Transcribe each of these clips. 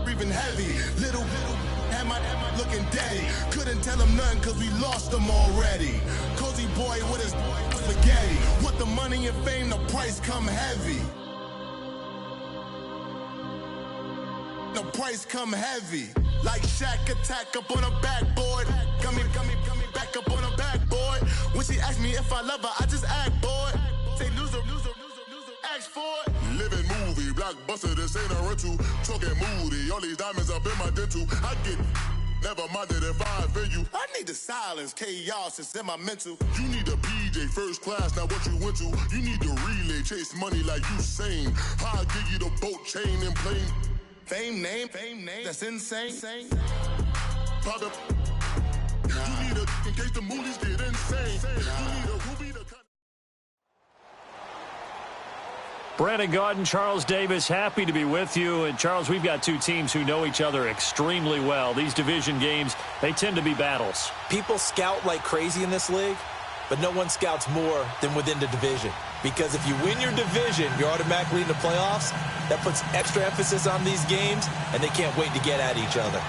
breathing heavy. Little had my looking daddy. Couldn't tell him nothing cause we lost him already. Cozy boy with his spaghetti. With the money and fame, the price come heavy. The price come heavy. Like Shaq attack up on a backboard. Got me back up on a backboard. When she asked me if I love her, I just act bored. Say loser, ask for it. Living movie, blockbuster, this ain't a rental. Talking moody, all these diamonds up in my dental. I get never minded if I offend you. I need the silence, chaos, it's in my mental. You need a PJ, first class, not what you went to. You need the relay, chase money like you sane. I'll give you the boat, chain, and plane. Fame name, that's insane. Pop up. You need a, in case the movies get insane. You need a ruby to cut. Brandon Gaudin, Charles Davis, happy to be with you. And, Charles, we've got two teams who know each other extremely well. These division games, they tend to be battles. People scout like crazy in this league, but no one scouts more than within the division. Because if you win your division, you're automatically in the playoffs. That puts extra emphasis on these games, and they can't wait to get at each other.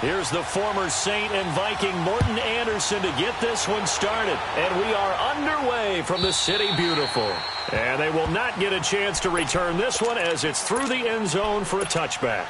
Here's the former Saint and Viking Morton Anderson to get this one started. And we are underway from the City Beautiful. And they will not get a chance to return this one as it's through the end zone for a touchback.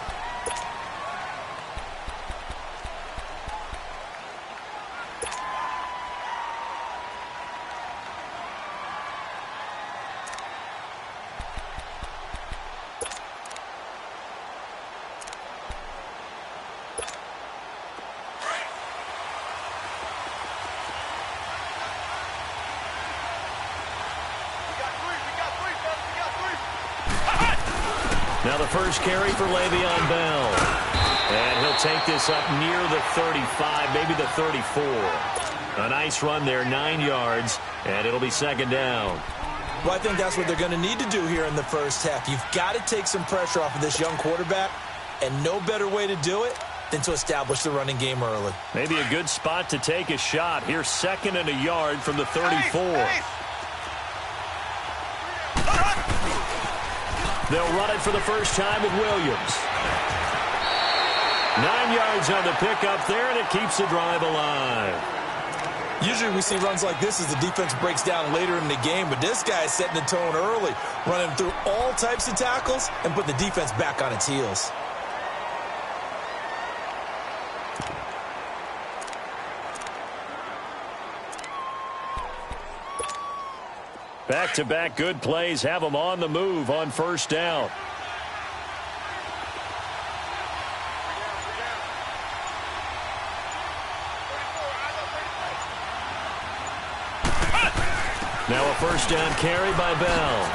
Now the first carry for Le'Veon Bell. And he'll take this up near the 35, maybe the 34. A nice run there, 9 yards, and it'll be second down. Well, I think that's what they're going to need to do here in the first half. You've got to take some pressure off of this young quarterback, and no better way to do it than to establish the running game early. Maybe a good spot to take a shot. Here's second and a yard from the 34. They'll run it for the first time with Williams. 9 yards on the pickup there, and it keeps the drive alive. Usually we see runs like this as the defense breaks down later in the game, but this guy is setting the tone early, running through all types of tackles and putting the defense back on its heels. Back-to-back good plays have them on the move on first down. Now a first down carry by Bell.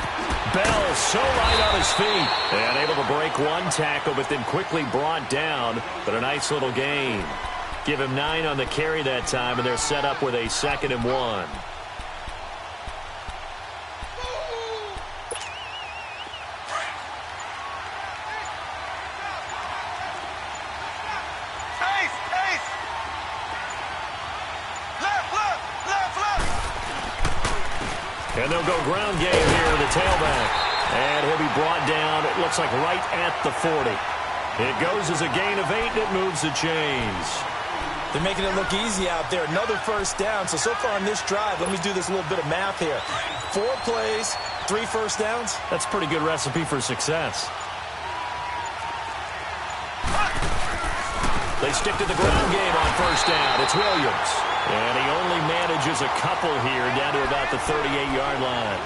Bell so light on his feet and able to break one tackle, but then quickly brought down. But a nice little gain. Give him 9 on the carry that time, and they're set up with a 2nd and 1. And they'll go ground game here, the tailback. And he'll be brought down, it looks like right at the 40. It goes as a gain of 8, and it moves the chains. They're making it look easy out there. Another first down. So far on this drive, let me do this little bit of math here. 4 plays, 3 first downs. That's a pretty good recipe for success. They stick to the ground game on first down. It's Williams. And he only manages a couple here down to about the 38-yard line.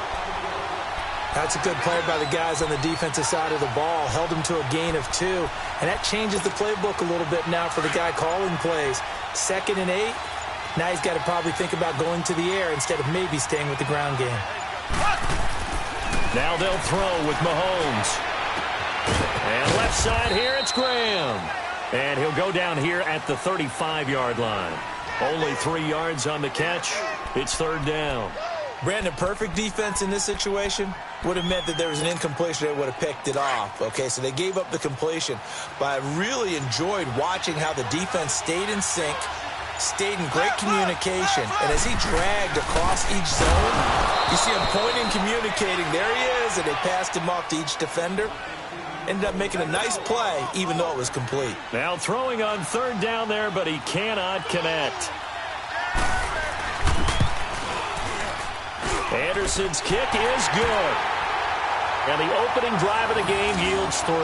That's a good play by the guys on the defensive side of the ball. Held him to a gain of 2. And that changes the playbook a little bit now for the guy calling plays. 2nd and 8. Now he's got to probably think about going to the air instead of maybe staying with the ground game. Now they'll throw with Mahomes. And left side here, it's Graham. And he'll go down here at the 35-yard line. Only 3 yards on the catch. It's 3rd down. Brandon, perfect defense in this situation would have meant that there was an incompletion. They would have picked it off. Okay, so they gave up the completion. But I really enjoyed watching how the defense stayed in sync, stayed in great communication. And as he dragged across each zone, you see him pointing, communicating. There he is, and they passed him off to each defender. Ended up making a nice play, even though it was complete. Now throwing on third down there, but he cannot connect. Anderson's kick is good. And the opening drive of the game yields 3.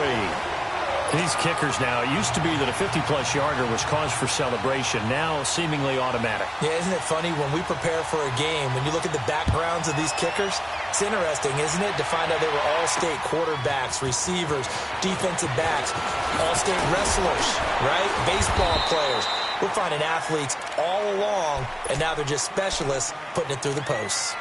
These kickers now, it used to be that a 50-plus yarder was cause for celebration. Now seemingly automatic. Yeah, isn't it funny when we prepare for a game, when you look at the backgrounds of these kickers, it's interesting, isn't it, to find out they were all-state quarterbacks, receivers, defensive backs, all-state wrestlers, right? Baseball players. We're finding athletes all along, and now they're just specialists putting it through the posts.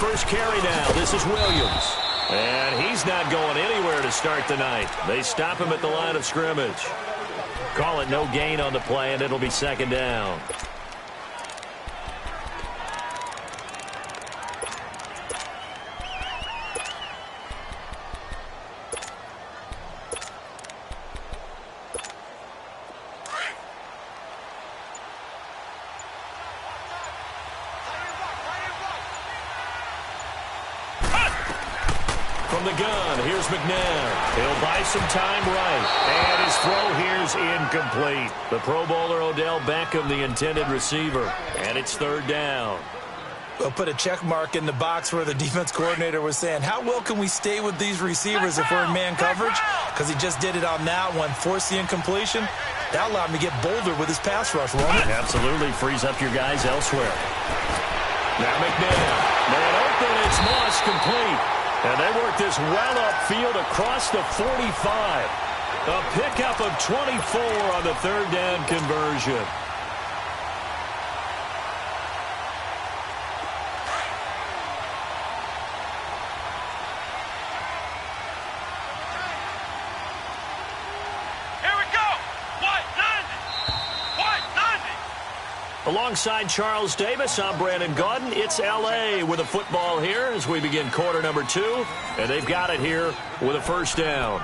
First carry now. This is Williams. And he's not going anywhere to start the night. They stop him at the line of scrimmage. Call it no gain on the play, and it'll be second down. From the gun, here's McNabb. He'll buy some time right. And his throw here's incomplete. The Pro Bowler Odell Beckham, the intended receiver. And it's third down. We'll put a check mark in the box where the defense coordinator was saying, how well can we stay with these receivers if we're in man coverage? Because he just did it on that one, forced the incompletion. That allowed him to get bolder with his pass rush, won't it? Absolutely. Frees up your guys elsewhere. Now McNabb. Man open, it's Moss complete. And they work this well upfield across the 45. A pickup of 24 on the third down conversion. Alongside Charles Davis, I'm Brandon Gaudin. It's L.A. with a football here as we begin quarter number 2. And they've got it here with a first down.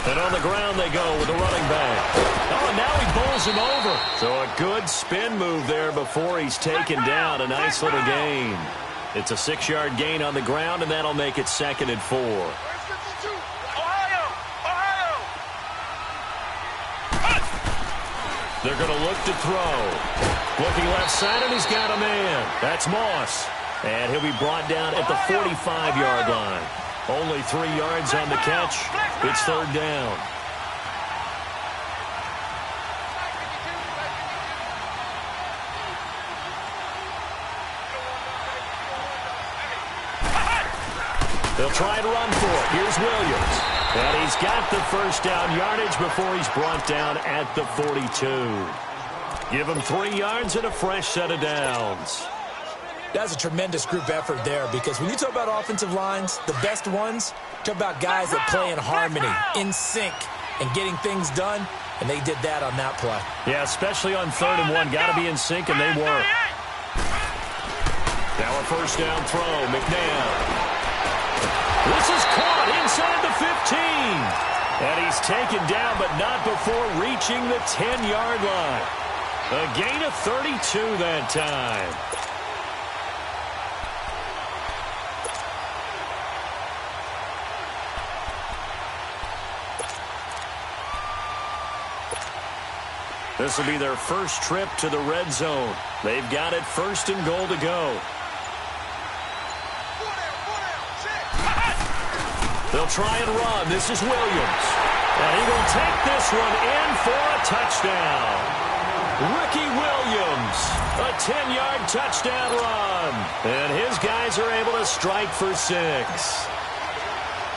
And on the ground they go with the running back. Oh, and now he bowls him over. So a good spin move there before he's taken down. A nice little gain. It's a 6-yard gain on the ground, and that'll make it 2nd and 4. They're going to look to throw. Looking left side, and he's got a man. That's Moss. And he'll be brought down at the 45-yard line. Only 3 yards on the catch. It's third down. They'll try and run for it. Here's Williams. And he's got the first down yardage before he's brought down at the 42. Give him 3 yards and a fresh set of downs. That's a tremendous group effort there, because when you talk about offensive lines, the best ones, talk about guys that play in harmony, in sync, and getting things done, and they did that on that play. Yeah, especially on 3rd and 1. Got to be in sync, and they were. Now a first down throw. McNabb. This is caught inside the 15. And he's taken down, but not before reaching the 10-yard line. A gain of 32 that time. This will be their first trip to the red zone. They've got it 1st and goal to go. They'll try and run. This is Williams. And he will take this one in for a touchdown. Ricky Williams, a 10-yard touchdown run. And his guys are able to strike for 6.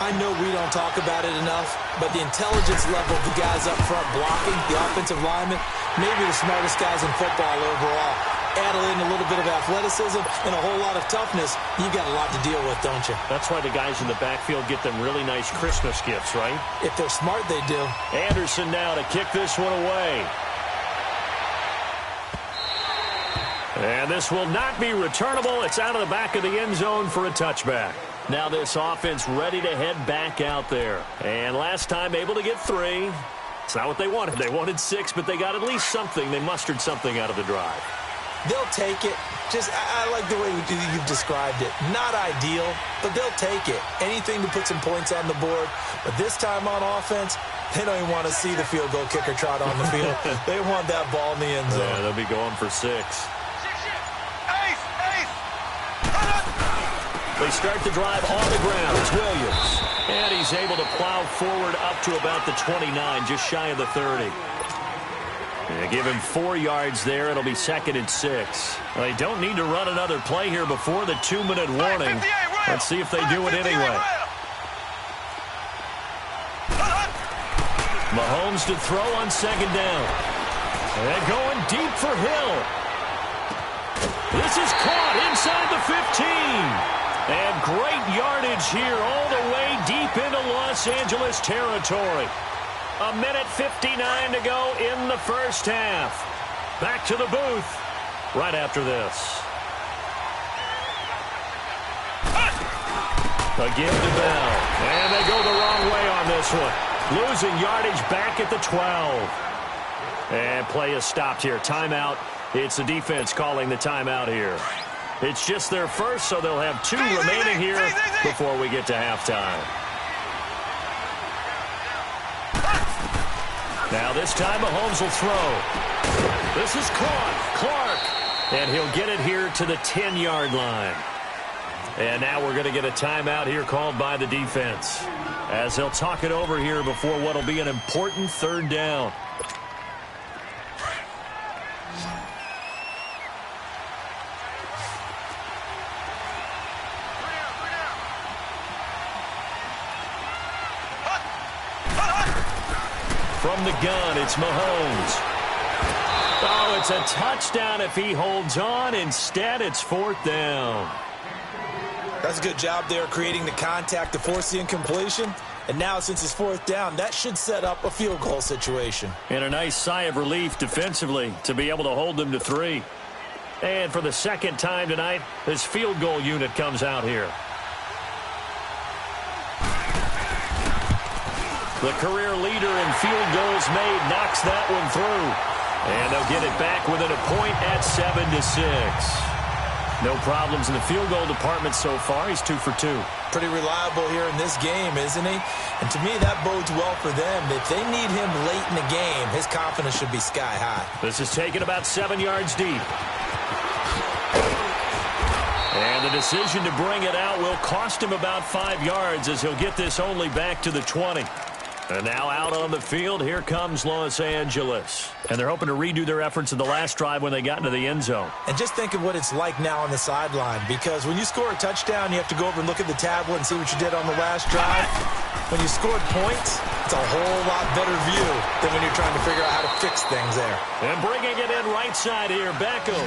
I know we don't talk about it enough, but the intelligence level of the guys up front blocking, the offensive linemen, maybe the smartest guys in football overall. Add in a little bit of athleticism and a whole lot of toughness, you've got a lot to deal with, don't you? That's why the guys in the backfield get them really nice Christmas gifts, right? If they're smart, they do. Anderson now to kick this one away. And this will not be returnable. It's out of the back of the end zone for a touchback. Now this offense ready to head back out there. And last time able to get 3. It's not what they wanted. They wanted 6, but they got at least something. They mustered something out of the drive. They'll take it. I like the way you've described it. Not ideal, but they'll take it. Anything to put some points on the board. But this time on offense, they don't even want to see the field goal kicker trot on the field. They want that ball in the end zone. Yeah, they'll be going for 6. They start the drive on the ground. It's Williams. And he's able to plow forward up to about the 29, just shy of the 30. They give him 4 yards there. It'll be 2nd and 6. Well, they don't need to run another play here before the 2-minute warning. Let's see if they do it anyway. Mahomes to throw on 2nd down. And going deep for Hill. This is caught inside the 15. And great yardage here all the way deep into Los Angeles territory. 1:59 to go in the first half. Back to the booth right after this. Again to Bell. And they go the wrong way on this one. Losing yardage back at the 12. And play is stopped here. Timeout. It's the defense calling the timeout here. It's just their first, so they'll have 2 remaining here before we get to halftime. Now this time Mahomes will throw. This is caught. Clark. And he'll get it here to the 10-yard line. And now we're going to get a timeout here called by the defense, as they'll talk it over here before what will be an important 3rd down. From the gun, it's Mahomes. Oh, it's a touchdown if he holds on. Instead, it's 4th down. That's a good job there creating the contact to force the incompletion. And now, since it's 4th down, that should set up a field goal situation. And a nice sigh of relief defensively to be able to hold them to 3. And for the 2nd time tonight, this field goal unit comes out here. The career leader in field goals made knocks that one through. And they'll get it back within a point at 7-6. No problems in the field goal department so far. He's 2 for 2. Pretty reliable here in this game, isn't he? And to me, that bodes well for them. If they need him late in the game, his confidence should be sky high. This is taken about 7 yards deep. And the decision to bring it out will cost him about 5 yards, as he'll get this only back to the 20. And now out on the field, here comes Los Angeles. And they're hoping to redo their efforts in the last drive when they got into the end zone. And just think of what it's like now on the sideline, because when you score a touchdown, you have to go over and look at the tablet and see what you did on the last drive. When you scored points, it's a whole lot better view than when you're trying to figure out how to fix things there. And bringing it in right side here, Beckham.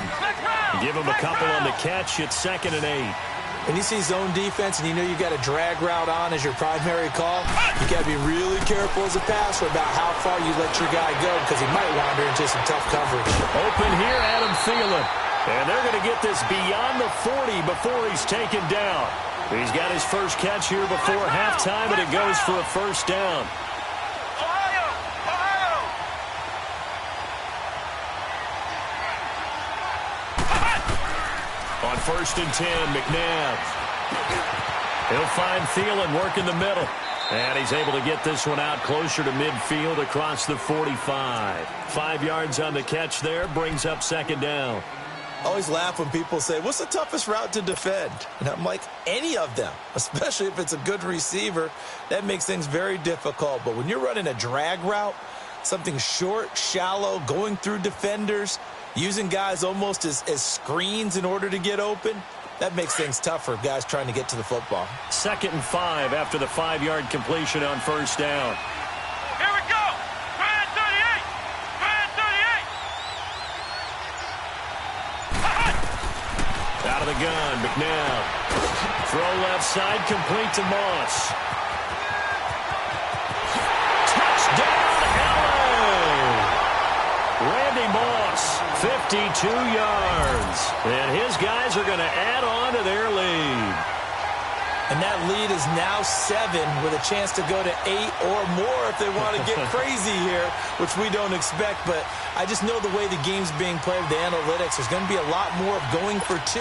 Give him a couple on the catch. It's 2nd and 8. When you see zone defense and you know you've got a drag route on as your primary call, you got to be really careful as a passer about how far you let your guy go, because he might wander into some tough coverage. Open here, Adam Thielen. And they're going to get this beyond the 40 before he's taken down. He's got his first catch here before halftime, and it goes for a 1st down. On 1st and 10, McNabb. He'll find Thielen working the middle. And he's able to get this one out closer to midfield across the 45. 5 yards on the catch there, brings up 2nd down. I always laugh when people say, what's the toughest route to defend? And I'm like, any of them, especially if it's a good receiver. That makes things very difficult. But when you're running a drag route, something short, shallow, going through defenders, using guys almost as screens in order to get open, that makes things tough for guys trying to get to the football. 2nd and 5 after the 5-yard completion on first down. Here we go. Brand 38. Brand 38. Out of the gun, McNabb. Throw left side, complete to Moss. Touchdown, LA! Randy Moss, 52 yards. And his guys are going to add on to their lead. And that lead is now 7 with a chance to go to 8 or more if they want to get crazy here, which we don't expect. But I just know the way the game's being played with the analytics, there's going to be a lot more of going for 2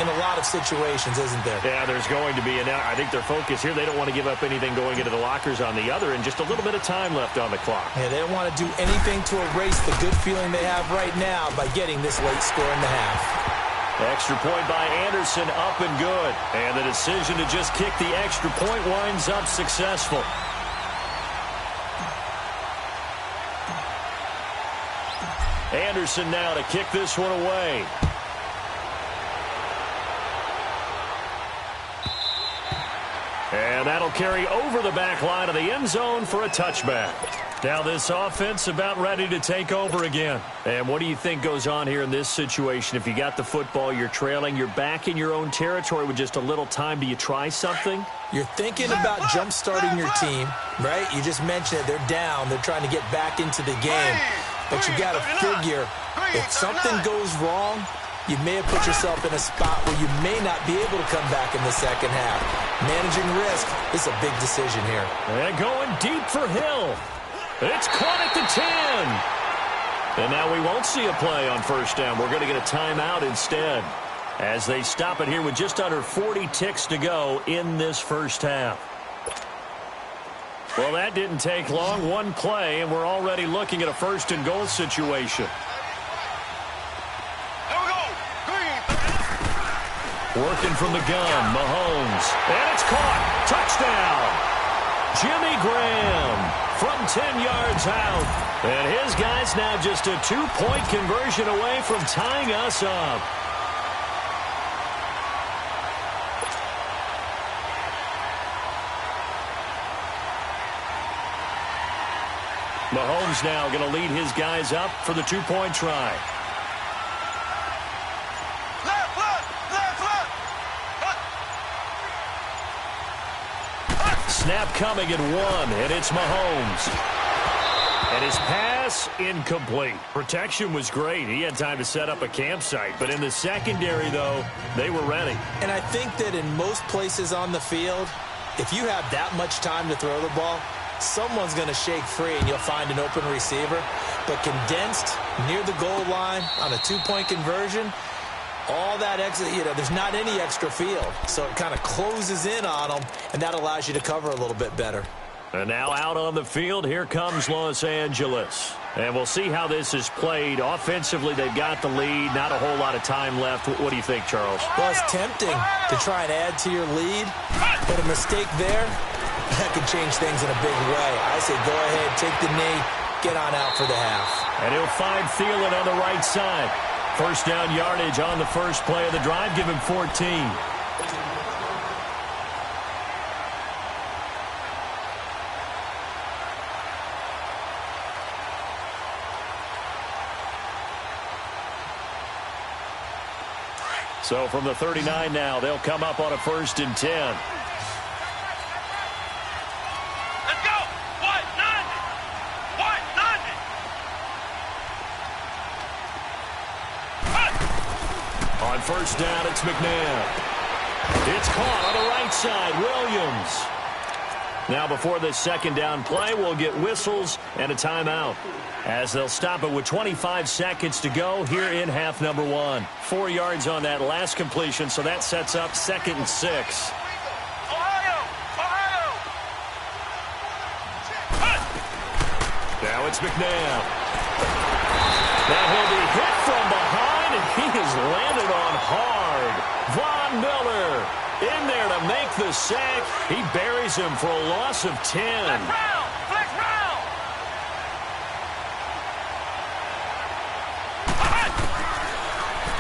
in a lot of situations, isn't there? Yeah, there's going to be. And I think their focus here, they don't want to give up anything going into the lockers on the other, and just a little bit of time left on the clock. Yeah, they don't want to do anything to erase the good feeling they have right now by getting this late score in the half. Extra point by Anderson, up and good. And the decision to just kick the extra point winds up successful. Anderson now to kick this one away. And that'll carry over the back line of the end zone for a touchback. Now this offense about ready to take over again. And what do you think goes on here in this situation? If you got the football, you're trailing, you're back in your own territory with just a little time. Do you try something? You're thinking about jump-starting your team, right? You just mentioned it. They're down. They're trying to get back into the game. But you got to figure if something goes wrong, you may have put yourself in a spot where you may not be able to come back in the second half. Managing risk is a big decision here. And going deep for Hill. It's caught at the 10. And now we won't see a play on first down. We're going to get a timeout instead as they stop it here with just under 40 ticks to go in this first half. Well, that didn't take long. One play, and we're already looking at a first and goal situation. Working from the gun, Mahomes. And it's caught. Touchdown. Jimmy Graham from 10 yards out. And his guys now just a 2-point conversion away from tying us up. Mahomes now going to lead his guys up for the 2-point try. Snap coming at 1, and it's Mahomes. And his pass incomplete. Protection was great. He had time to set up a campsite. But in the secondary, though, they were ready. And I think that in most places on the field, if you have that much time to throw the ball, someone's going to shake free and you'll find an open receiver. But condensed near the goal line on a 2-point conversion, all that extra, there's not any extra field. So it kind of closes in on them, and that allows you to cover a little bit better. And now out on the field, here comes Los Angeles. And we'll see how this is played. Offensively, they've got the lead. Not a whole lot of time left. What do you think, Charles? Well, it's tempting to try and add to your lead, but a mistake there, that could change things in a big way. I say go ahead, take the knee, get on out for the half. And he'll find Thielen on the right side. First down yardage on the first play of the drive. Give him 14. So from the 39 now, they'll come up on a 1st and 10. On first down, it's McNabb. It's caught on the right side. Williams. Now before this second down play, we'll get whistles and a timeout as they'll stop it with 25 seconds to go here in half number 1. 4 yards on that last completion, so that sets up 2nd and 6. Now it's McNabb. Now he'll be hit from behind, and he is landed on hard. Von Miller in there to make the sack. He buries him for a loss of 10. Flex round.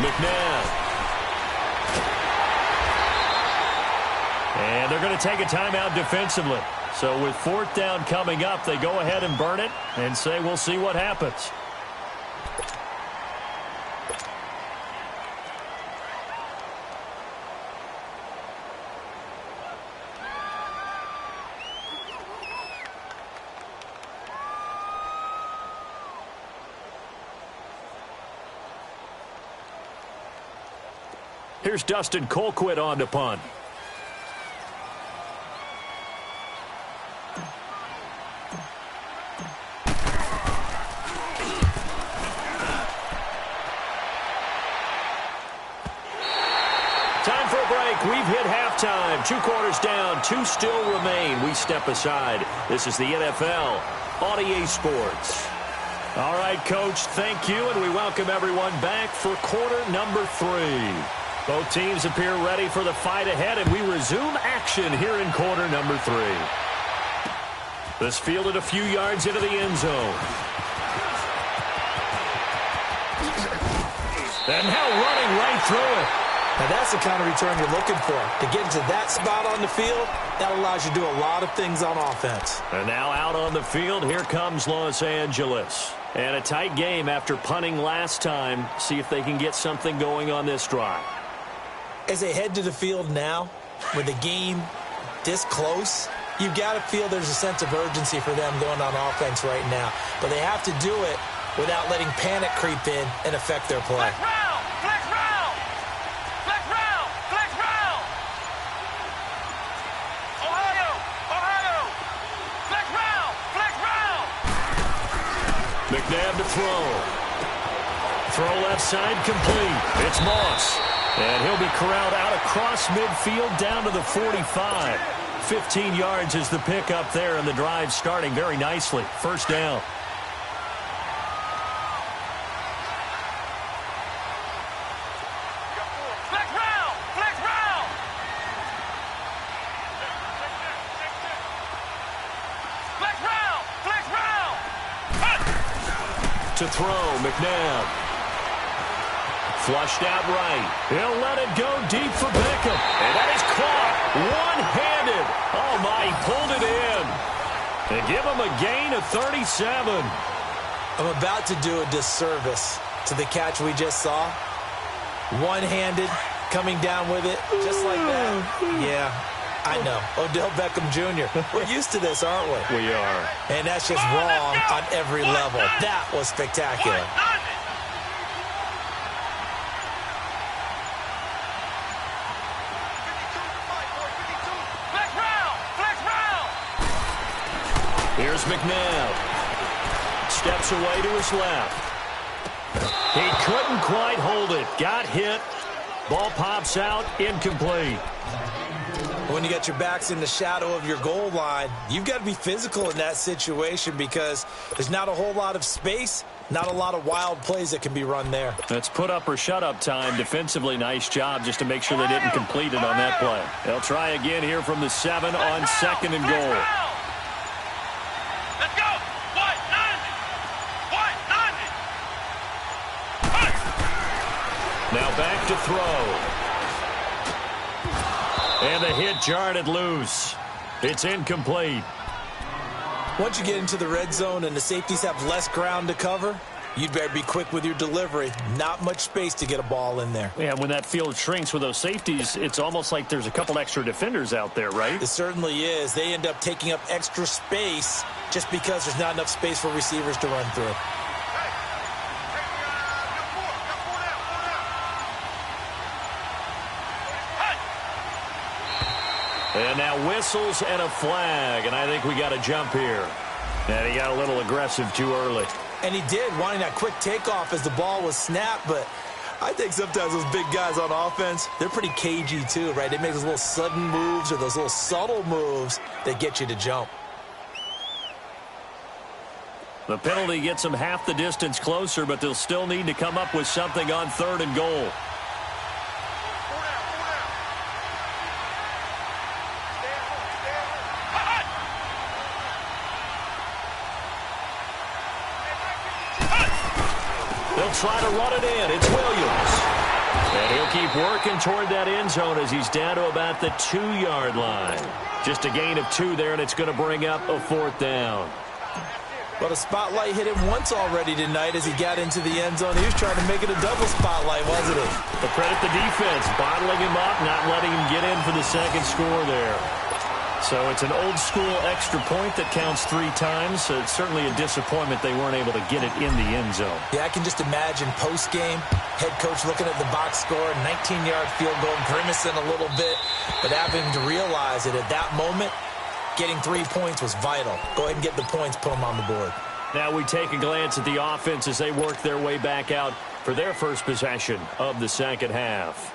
McNabb. And they're going to take a timeout defensively. So with fourth down coming up, they go ahead and burn it and say we'll see what happens. Here's Dustin Colquitt on to punt. Time for a break. We've hit halftime. 2 quarters down. 2 still remain. We step aside. This is the NFL on EA Sports. All right, Coach, thank you, and we welcome everyone back for quarter number 3. Both teams appear ready for the fight ahead, and we resume action here in quarter number 3. This fielded a few yards into the end zone. And now running right through it. Now that's the kind of return you're looking for. To get into that spot on the field, that allows you to do a lot of things on offense. And now out on the field, here comes Los Angeles. And a tight game after punting last time. See if they can get something going on this drive. As they head to the field now, with the game this close, you've got to feel there's a sense of urgency for them going on offense right now. But they have to do it without letting panic creep in and affect their play. Flex round. Flex round. Flex round. Flex round. Ohio. Ohio. Flex round. Flex round. McNabb to throw. Throw left side complete. It's Moss. And he'll be corralled out across midfield down to the 45. 15 yards is the pickup there, and the drive starting very nicely. First down. Flex round. Flex round. Flex round. Flex round. To throw, McNabb. Flushed out right. He'll let it go deep for Beckham. And that is caught one-handed. Oh, my, he pulled it in. And give him a gain of 37. I'm about to do a disservice to the catch we just saw. One-handed, coming down with it, just like that. Yeah, I know. Odell Beckham Jr. We're used to this, aren't we? We are. And that's just wrong on every level. That was spectacular. Here's McNabb. Steps away to his left. He couldn't quite hold it. Got hit. Ball pops out. Incomplete. When you got your backs in the shadow of your goal line, you've got to be physical in that situation because there's not a whole lot of space, not a lot of wild plays that can be run there. That's put up or shut up time. Defensively, nice job just to make sure they didn't complete it on that play. They'll try again here from the 7 on 2nd and goal. Let's go. White 90. White 90. Now back to throw. And the hit jarred it loose. It's incomplete. Once you get into the red zone and the safeties have less ground to cover, you'd better be quick with your delivery. Not much space to get a ball in there. Yeah, when that field shrinks with those safeties, it's almost like there's a couple extra defenders out there, right? It certainly is. They end up taking up extra space just because there's not enough space for receivers to run through. And now whistles and a flag, and I think we got a jump here. And he got a little aggressive too early. And he did, wanting that quick takeoff as the ball was snapped, but I think sometimes those big guys on offense, they're pretty cagey too, right? They make those little sudden moves or those little subtle moves that get you to jump. The penalty gets them half the distance closer, but they'll still need to come up with something on 3rd and goal. They'll try to run it in. It's Williams. And he'll keep working toward that end zone as he's down to about the 2-yard line. Just a gain of 2 there, and it's going to bring up a 4th down. Well, the spotlight hit him once already tonight as he got into the end zone. He was trying to make it a double spotlight, wasn't he? But credit the defense, bottling him up, not letting him get in for the second score there. So it's an old-school extra point that counts 3 times. So it's certainly a disappointment they weren't able to get it in the end zone. Yeah, I can just imagine post-game, head coach looking at the box score, 19-yard field goal, grimacing a little bit, but having to realize that at that moment, getting 3 points was vital. Go ahead and get the points, put them on the board. Now we take a glance at the offense as they work their way back out for their first possession of the second half.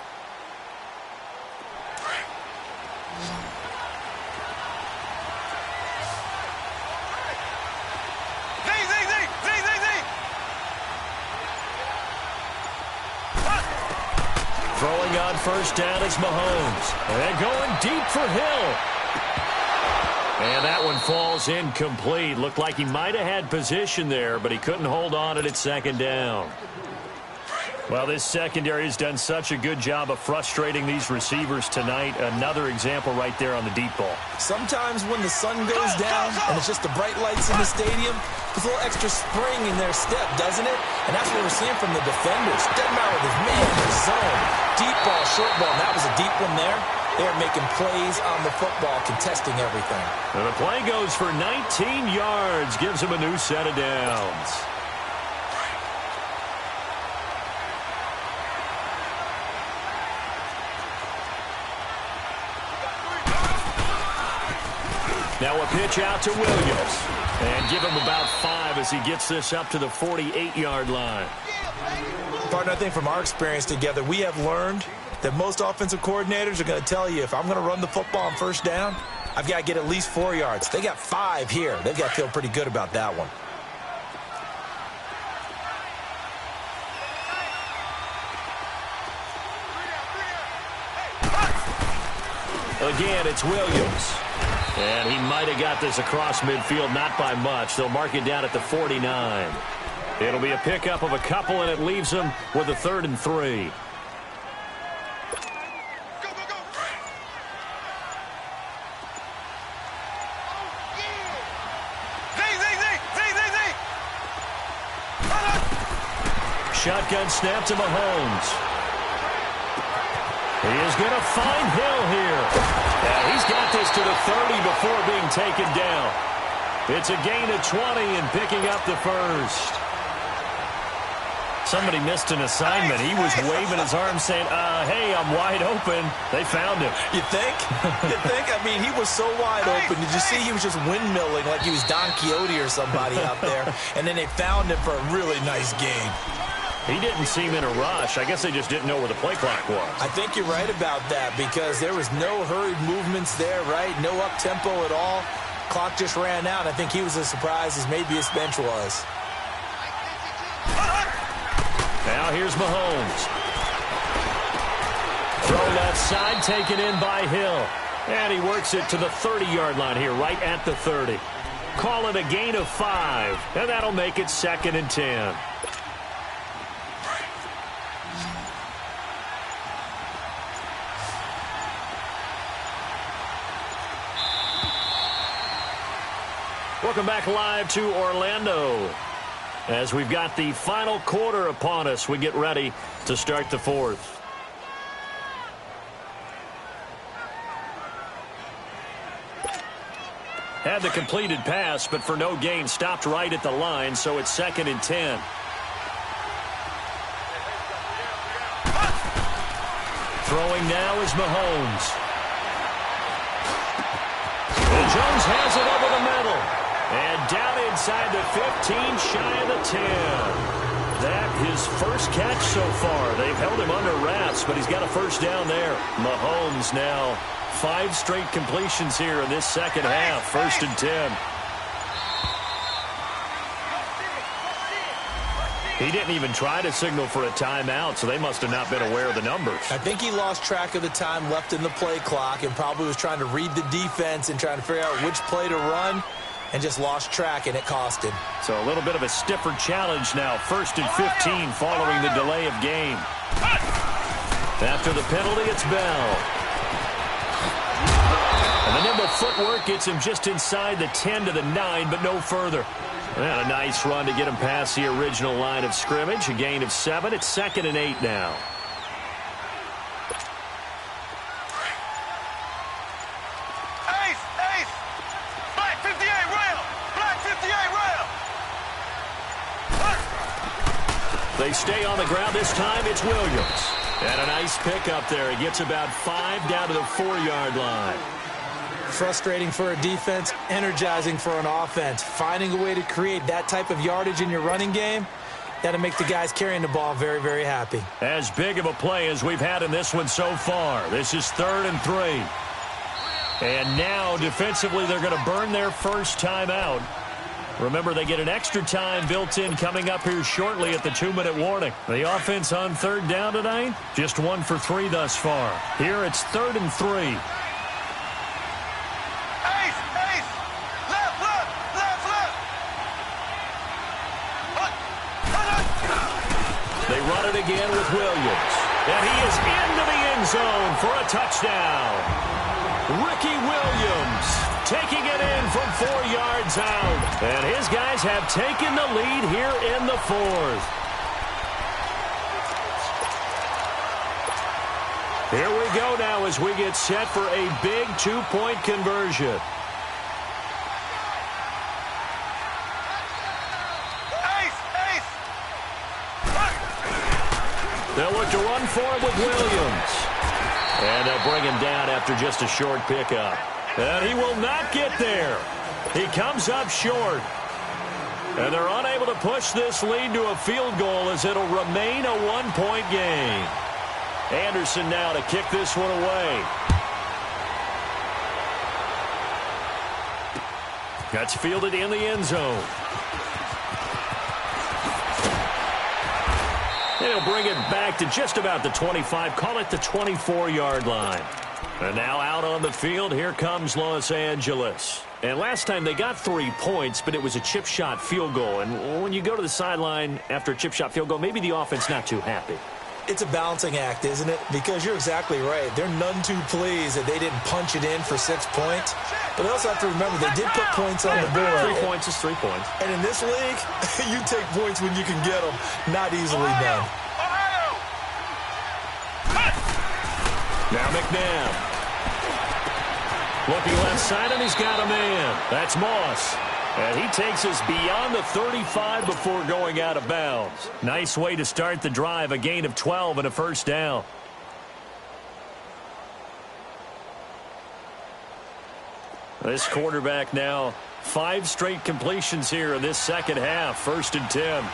Throwing on first down is Mahomes. And going deep for Hill. And that one falls incomplete. Looked like he might have had position there, but he couldn't hold on at 2nd down. Well, this secondary has done such a good job of frustrating these receivers tonight. Another example right there on the deep ball. Sometimes when the sun goes down and it's just the bright lights in the stadium, there's a little extra spring in their step, doesn't it? And that's what we're seeing from the defenders. Doesn't matter with his man, his zone, deep ball, short ball. And that was a deep one there. They're making plays on the football, contesting everything. And the play goes for 19 yards, gives him a new set of downs. Now a pitch out to Williams. And give him about 5 as he gets this up to the 48-yard line. Partner, I think from our experience together, we have learned that most offensive coordinators are going to tell you, if I'm going to run the football on first down, I've got to get at least 4 yards. They got 5 here. They've got to feel pretty good about that one. Again, it's Williams. And he might have got this across midfield, not by much. They'll mark it down at the 49. It'll be a pickup of a couple, and it leaves them with a 3rd and 3. Shotgun snap to Mahomes. He is going to find Hill here. And he's got this to the 30 before being taken down. It's a gain of 20 and picking up the first. Somebody missed an assignment. He was waving his arm saying, hey, I'm wide open. They found him. You think? You think? I mean, he was so wide open. Did you see he was just windmilling like he was Don Quixote or somebody out there? And then they found him for a really nice game. He didn't seem in a rush. I guess they just didn't know where the play clock was. I think you're right about that because there was no hurried movements there, right? No up-tempo at all. Clock just ran out. I think he was as surprised as maybe his bench was. Now here's Mahomes. Throw left side, taken in by Hill. And he works it to the 30-yard line here, right at the 30. Call it a gain of 5, and that'll make it 2nd and 10. Welcome back live to Orlando. As we've got the final quarter upon us, we get ready to start the 4th. Had the completed pass, but for no gain, stopped right at the line, so it's 2nd and 10. Throwing now is Mahomes. And Jones has it over the middle. And down inside the 15, shy of the 10. That his first catch so far. They've held him under wraps, but he's got a first down there. Mahomes now 5 straight completions here in this second half. 1st and 10. He didn't even try to signal for a timeout, so they must have not been aware of the numbers. I think he lost track of the time left in the play clock and probably was trying to read the defense and trying to figure out which play to run and just lost track, and it cost him. So a little bit of a stiffer challenge now. 1st and 15 following the delay of game. After the penalty, it's Bell. And the nimble footwork gets him just inside the 10 to the 9, but no further. And a nice run to get him past the original line of scrimmage. A gain of 7. It's 2nd and 8 now. Ace! Black 58 rail! Black 58 rail! They stay on the ground this time. It's Williams. And a nice pick up there. He gets about 5 down to the 4-yard line. Frustrating for a defense, energizing for an offense. Finding a way to create that type of yardage in your running game, that'll make the guys carrying the ball very, very happy. As big of a play as we've had in this one so far. This is 3rd and 3. And now, defensively, they're going to burn their first time out. Remember, they get an extra time built in coming up here shortly at the 2-minute warning. The offense on 3rd down tonight, just 1 for 3 thus far. Here it's 3rd and 3. They run it again with Williams. And he is into the end zone for a touchdown. Ricky Williams taking it in from 4 yards out. And his guys have taken the lead here in the 4th. Here we go now as we get set for a big 2-point conversion. They'll look to run for it with Williams. And they'll bring him down after just a short pickup. And he will not get there. He comes up short. And they're unable to push this lead to a field goal as it'll remain a 1-point game. Anderson now to kick this one away. That's fielded in the end zone. He'll bring it back to just about the 25, call it the 24-yard line. And now out on the field, here comes Los Angeles. And last time they got 3 points, but it was a chip shot field goal. And when you go to the sideline after a chip shot field goal, maybe the offense not too happy. It's a balancing act, isn't it? Because you're exactly right. They're none too pleased that they didn't punch it in for 6 points. But they also have to remember they did put points on the board. 3 points is 3 points. And in this league, you take points when you can get them. Not easily done. Now McNabb. Looking left side, and he's got a man. That's Moss. And he takes us beyond the 35 before going out of bounds. Nice way to start the drive. A gain of 12 and a first down. This quarterback now 5 straight completions here in this second half. 1st and 10.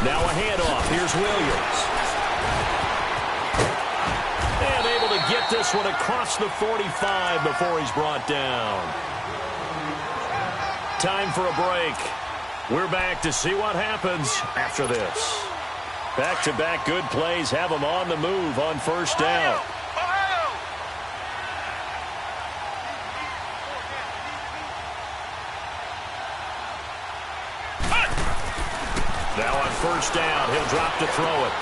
Now a handoff. Here's Williams. And able to get this one across the 45 before he's brought down. Time for a break. We're back to see what happens after this. Back-to-back good plays have them on the move on 1st down. Now on 1st down, he'll drop to throw it.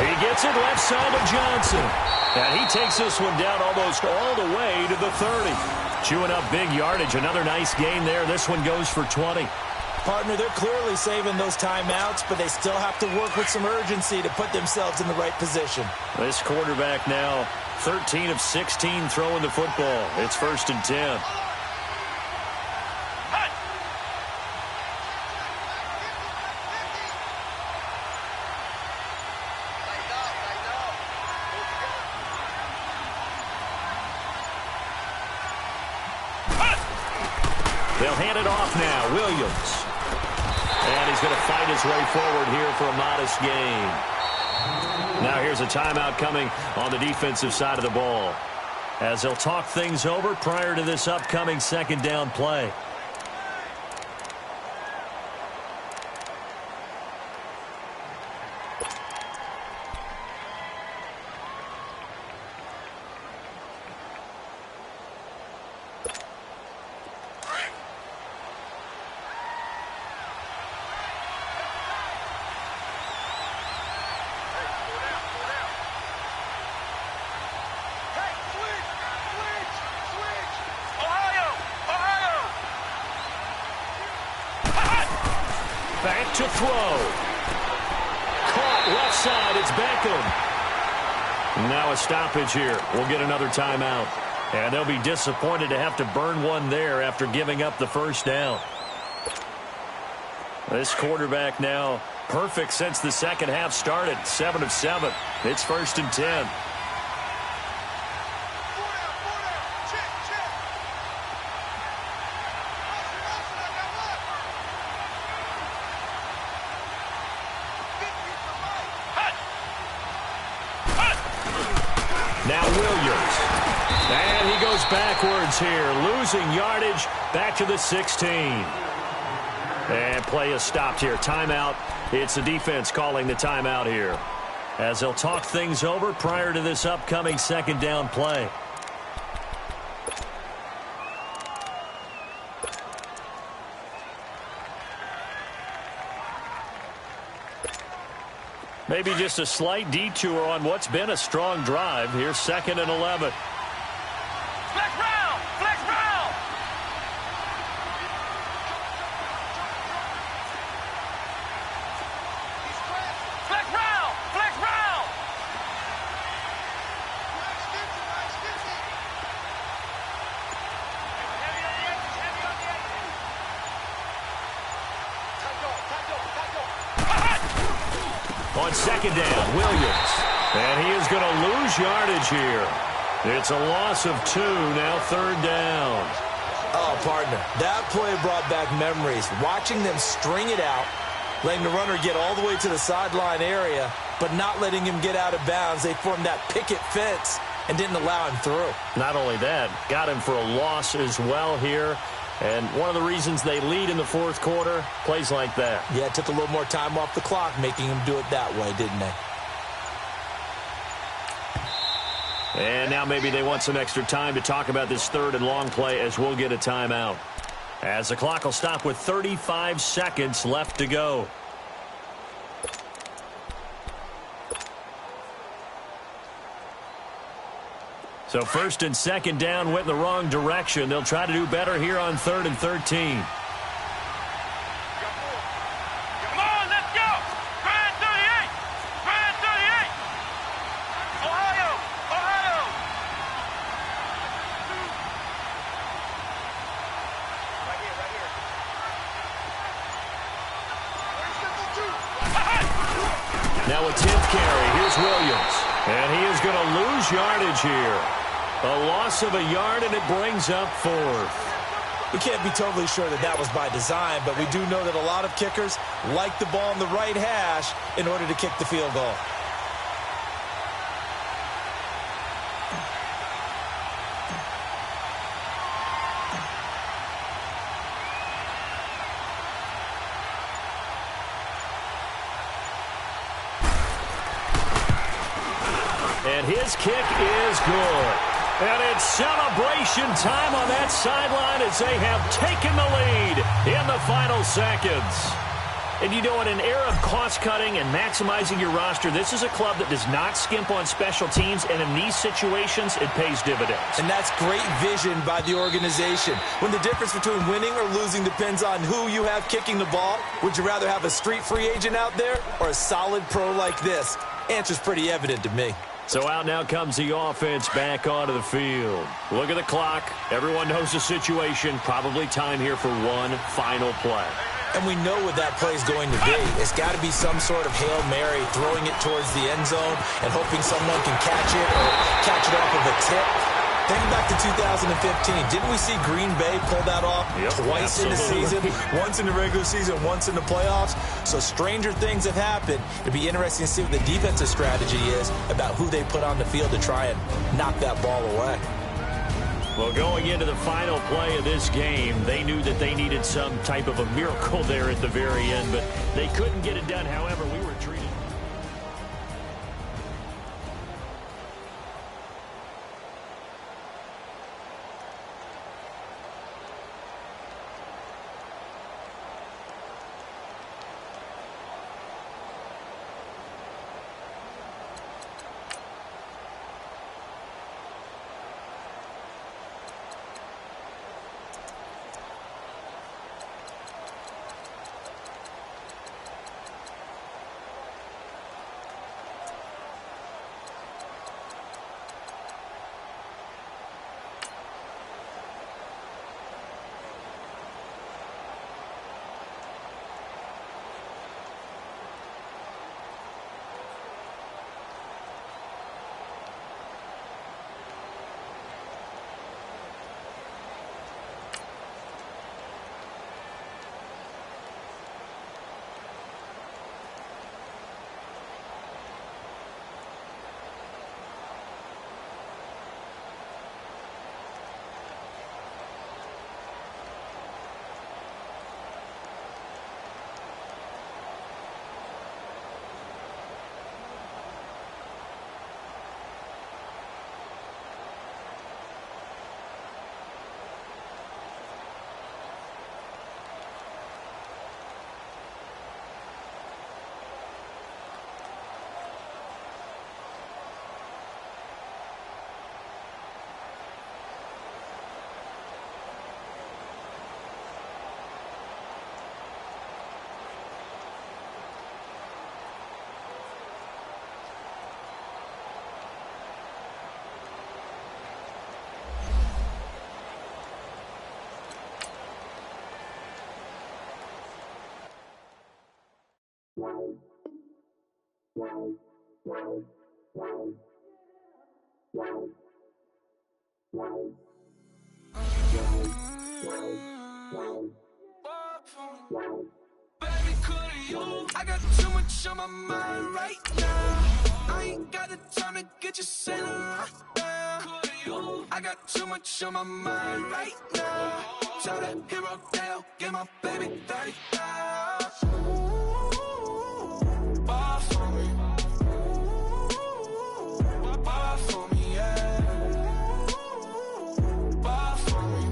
He gets it left side to Johnson. And he takes this one down almost all the way to the 30. Chewing up big yardage. Another nice gain there. This one goes for 20. Partner, they're clearly saving those timeouts, but they still have to work with some urgency to put themselves in the right position. This quarterback now 13 of 16 throwing the football. It's 1st and 10. They'll hand it off now. Williams. And he's going to fight his way forward here for a modest gain. Now here's a timeout coming on the defensive side of the ball, as they'll talk things over prior to this upcoming second down play. Back to throw. Caught left side. It's Beckham. Now a stoppage here. We'll get another timeout. And they'll be disappointed to have to burn one there after giving up the first down. This quarterback now perfect since the second half started. 7 of 7. It's 1st and 10. Now Williams. And he goes backwards here, losing yardage back to the 16. And play is stopped here. Timeout. It's the defense calling the timeout here, as they'll talk things over prior to this upcoming second down play. Maybe just a slight detour on what's been a strong drive. Here's 2nd and 11. Flex round! Flex round! Flex round! Flex round! Heavy on the edges, heavy on the edges. On second down, Williams. And he is going to lose yardage here. It's a loss of 2, now 3rd down. Oh, partner, that play brought back memories. Watching them string it out, letting the runner get all the way to the sideline area, but not letting him get out of bounds. They formed that picket fence and didn't allow him through. Not only that, got him for a loss as well here. And one of the reasons they lead in the 4th quarter, plays like that. Yeah, it took a little more time off the clock, making him do it that way, didn't they? And now maybe they want some extra time to talk about this 3rd and long play, as we'll get a timeout, as the clock will stop with 35 seconds left to go. So 1st and 2nd down went in the wrong direction. They'll try to do better here on 3rd and 13. Come on, let's go! Grind 38! Grind 38! Ohio! Ohio! Right here, right here. Now a 10th carry. Here's Williams. And he is going to lose yardage here. A loss of a yard, and it brings up 4th. We can't be totally sure that that was by design, but we do know that a lot of kickers like the ball in the right hash in order to kick the field goal. And his kick is good. And it's celebration time on that sideline as they have taken the lead in the final seconds. And you know, in an era of cost-cutting and maximizing your roster, this is a club that does not skimp on special teams, and in these situations, it pays dividends. And that's great vision by the organization. When the difference between winning or losing depends on who you have kicking the ball, would you rather have a street free agent out there or a solid pro like this? Answer's pretty evident to me. So out now comes the offense back onto the field. Look at the clock. Everyone knows the situation. Probably time here for one final play. And we know what that play is going to be. It's got to be some sort of Hail Mary, throwing it towards the end zone and hoping someone can catch it or catch it off of a tip. Think back to 2015. Didn't we see Green Bay pull that off twice in the season? Once in the regular season, once in the playoffs. So stranger things have happened. It'd be interesting to see what the defensive strategy is about who they put on the field to try and knock that ball away. Well, going into the final play of this game, they knew that they needed some type of a miracle there at the very end, but they couldn't get it done. However, we were treated. I got too much on my mind right now. I ain't got the time to get you sailing right now. I got too much on my mind right now. Tell that hero Dale, get my baby 30,000. Bar for me. Bar for me, yeah. Bar for me.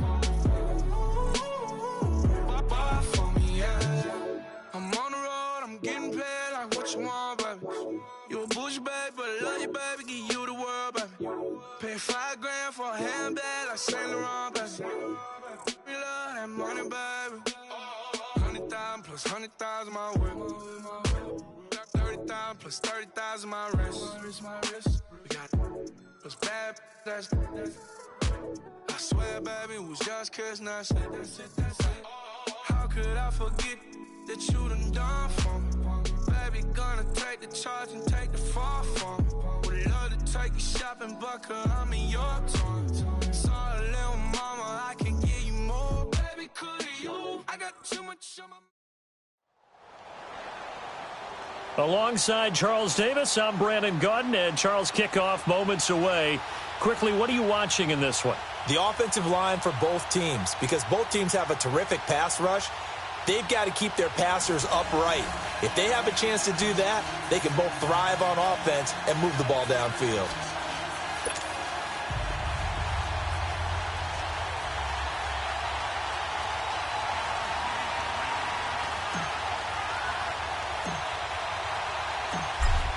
Bar for me, yeah. I'm on the road, I'm getting paid like what you want, baby. You a bougie, baby, but I love you, baby. Give you the world, baby. Pay $5 grand for a handbag like Saint Laurent, baby. We love that money, baby. 100,000 plus 100,000 my work. 30,000 plus 30,000 my wrist. We got those bad, that's I swear, baby, it was just kiss, that's it. How could I forget that you done for me? Baby, gonna take the charge and take the fall for me. Would love to take you shopping, but I'm in your toys. Sorry, little mama, I can give you more. Baby, could you? I got too much on my... Alongside Charles Davis, I'm Brandon Gaudin, and Charles, kickoff moments away. Quickly, what are you watching in this one? The offensive line for both teams, because both teams have a terrific pass rush. They've got to keep their passers upright. If they have a chance to do that, they can both thrive on offense and move the ball downfield.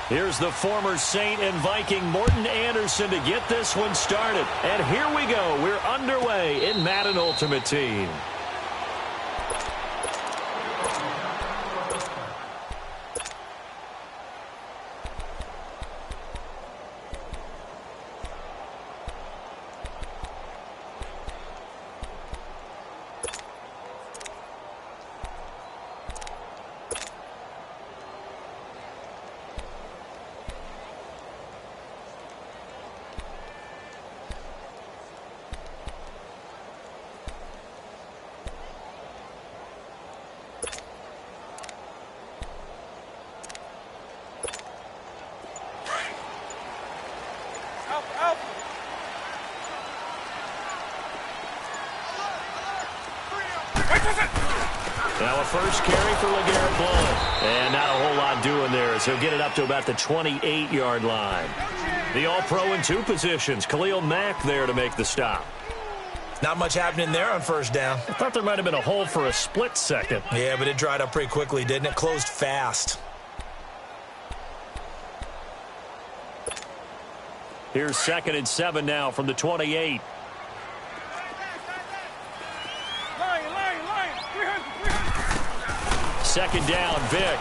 Here's the former Saint and Viking Morten Andersen to get this one started. And here we go. We're underway in Madden Ultimate Team. Now a first carry for LeGarrette Blount. And not a whole lot doing there as he'll get it up to about the 28-yard line. The All-Pro in two positions. Khalil Mack there to make the stop. Not much happening there on first down. I thought there might have been a hole for a split second. Yeah, but it dried up pretty quickly, didn't it? Closed fast. Here's 2nd and 7 now from the 28. Second down, Vick.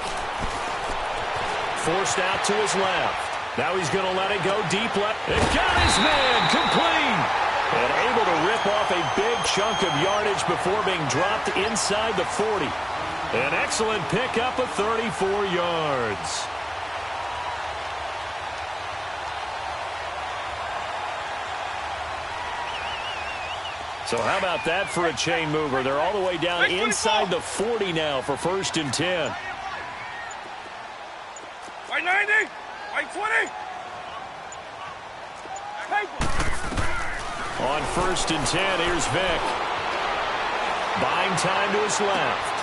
Forced out to his left. Now he's going to let it go deep left. It got his man complete. And able to rip off a big chunk of yardage before being dropped inside the 40. An excellent pickup of 34 yards. So how about that for a chain mover? They're all the way down inside the 40 now for 1st and 10. Right 90, right 20. On 1st and 10, here's Vick. Buying time to his left.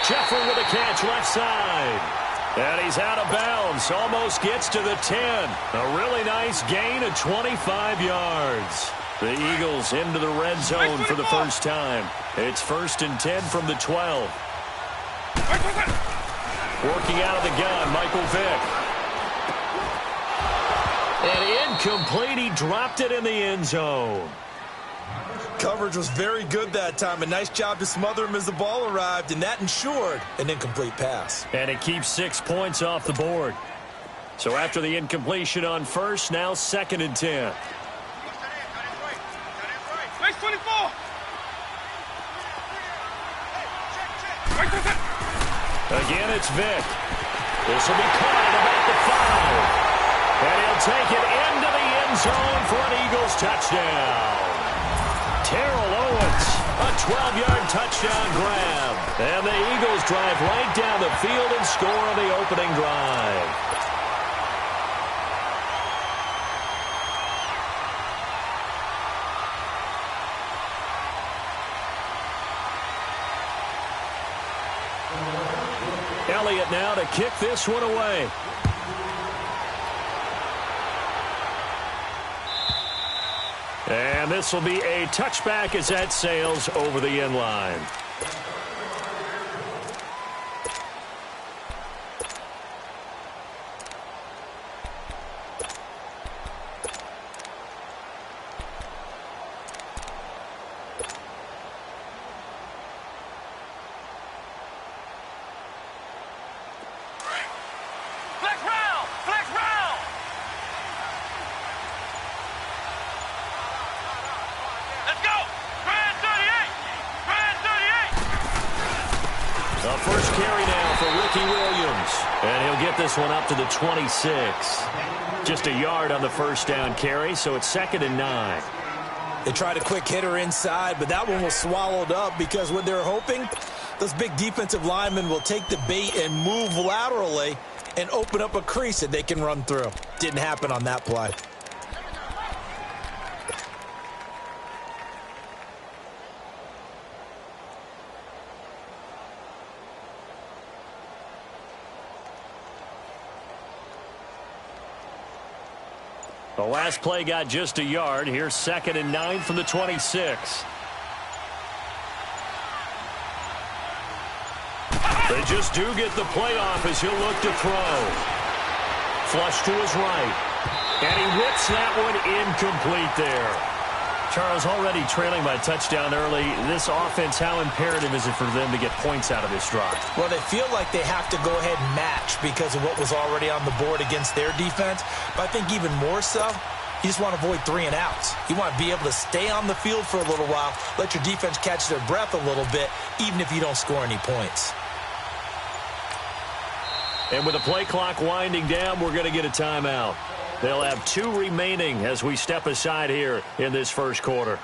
Jeffrey with a catch left side. And he's out of bounds. Almost gets to the 10. A really nice gain of 25 yards. The Eagles into the red zone for the first time. It's 1st and 10 from the 12. Working out of the gun, Michael Vick. And incomplete. He dropped it in the end zone. Coverage was very good that time. A nice job to smother him as the ball arrived, and that ensured an incomplete pass. And it keeps 6 points off the board. So after the incompletion on first, now 2nd and 10. Nice 24. Again, it's Vick. This will be caught at about the 5. And he'll take it into the end zone for an Eagles touchdown. Terrell Owens, a 12-yard touchdown grab. And the Eagles drive right down the field and score on the opening drive. Elliott now to kick this one away. And this will be a touchback as that sails over the end line. This one up to the 26. Just a yard on the first down carry, so it's 2nd and 9. They tried a quick hitter inside, but that one was swallowed up because what they're hoping, those big defensive linemen will take the bait and move laterally and open up a crease that they can run through. Didn't happen on that play. The last play got just a yard. Here's 2nd and 9 from the 26. They just do get the play off as he'll look to throw. Flush to his right. And he whips that one incomplete there. Charles, already trailing by a touchdown early. This offense, how imperative is it for them to get points out of this drive? Well, they feel like they have to go ahead and match because of what was already on the board against their defense. But I think even more so, you just want to avoid 3 and outs. You want to be able to stay on the field for a little while, let your defense catch their breath a little bit, even if you don't score any points. And with the play clock winding down, we're going to get a timeout. They'll have 2 remaining as we step aside here in this first quarter.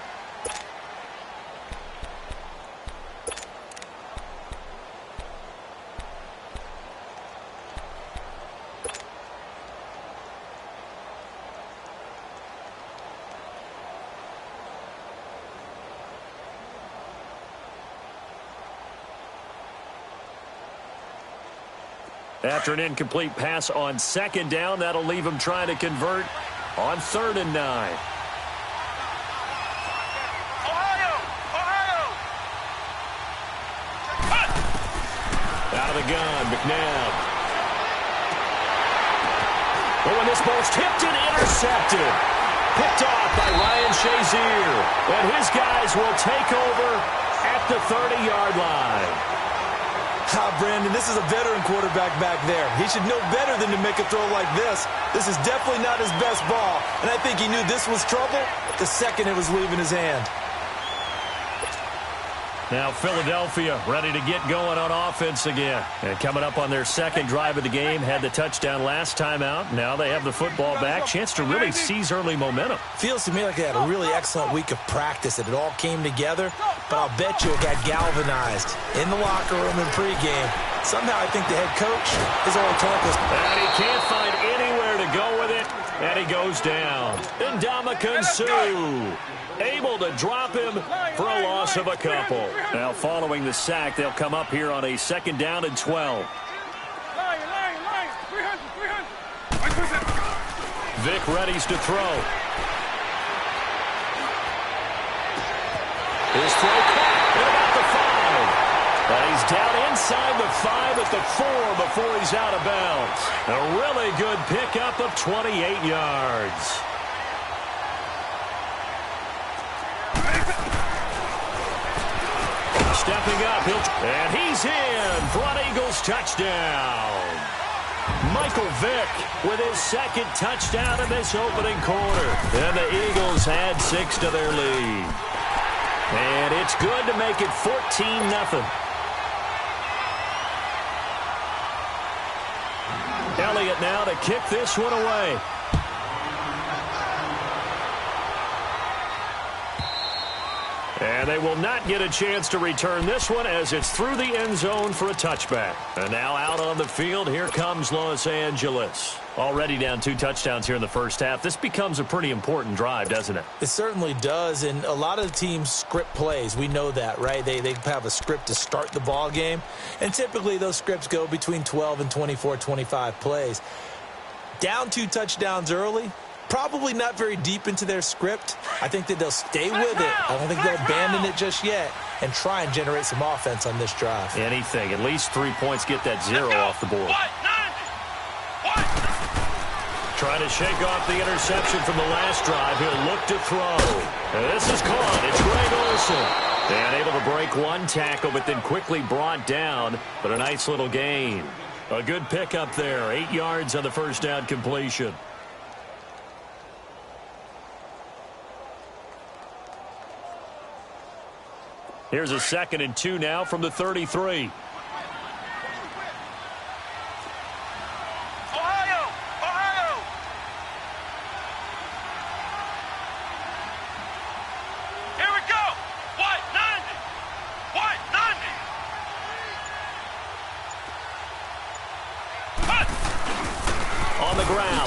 After an incomplete pass on second down, that'll leave him trying to convert on 3rd and 9. Out of the gun, McNabb. But when this ball's tipped and intercepted, picked off by Ryan Shazier. And his guys will take over at the 30-yard line. Brandon, this is a veteran quarterback back there. He should know better than to make a throw like this. This is definitely not his best ball. And I think he knew this was trouble the second it was leaving his hand. Now Philadelphia ready to get going on offense again. And coming up on their second drive of the game, had the touchdown last time out. Now they have the football back. Chance to really seize early momentum. Feels to me like they had a really excellent week of practice, that it all came together. But I'll bet you it got galvanized in the locker room in pregame. Somehow I think the head coach is all Torkles. And he can't find anywhere to go with it. And he goes down. Ndamukong Suh able to drop him for a loss of a couple. Now following the sack, they'll come up here on a 2nd down and 12. Vic readies to throw. His throw caught at about the 5. And he's down inside the 5 at the 4 before he's out of bounds. A really good pickup of 28 yards. Stepping up, and he's in for an Eagles touchdown. Michael Vick with his 2nd touchdown in this opening quarter. And the Eagles add 6 to their lead. And it's good to make it 14-0. Elliott now to kick this one away. And they will not get a chance to return this one as it's through the end zone for a touchback. And now out on the field, here comes Los Angeles. Already down 2 touchdowns here in the first half. This becomes a pretty important drive, doesn't it? It certainly does, and a lot of the teams script plays. We know that, right? They have a script to start the ball game, and typically those scripts go between 12 and 24, 25 plays. Down 2 touchdowns early, probably not very deep into their script. I think that they'll stay with it. I don't think they'll abandon it just yet and try and generate some offense on this drive. Anything. At least 3 points, get that 0 off the board. Trying to shake off the interception from the last drive. He'll look to throw. And this is caught. It's Greg Olsen. And able to break 1 tackle, but then quickly brought down. But a nice little gain. A good pickup there. 8 yards on the first down completion. Here's a 2nd and 2 now from the 33.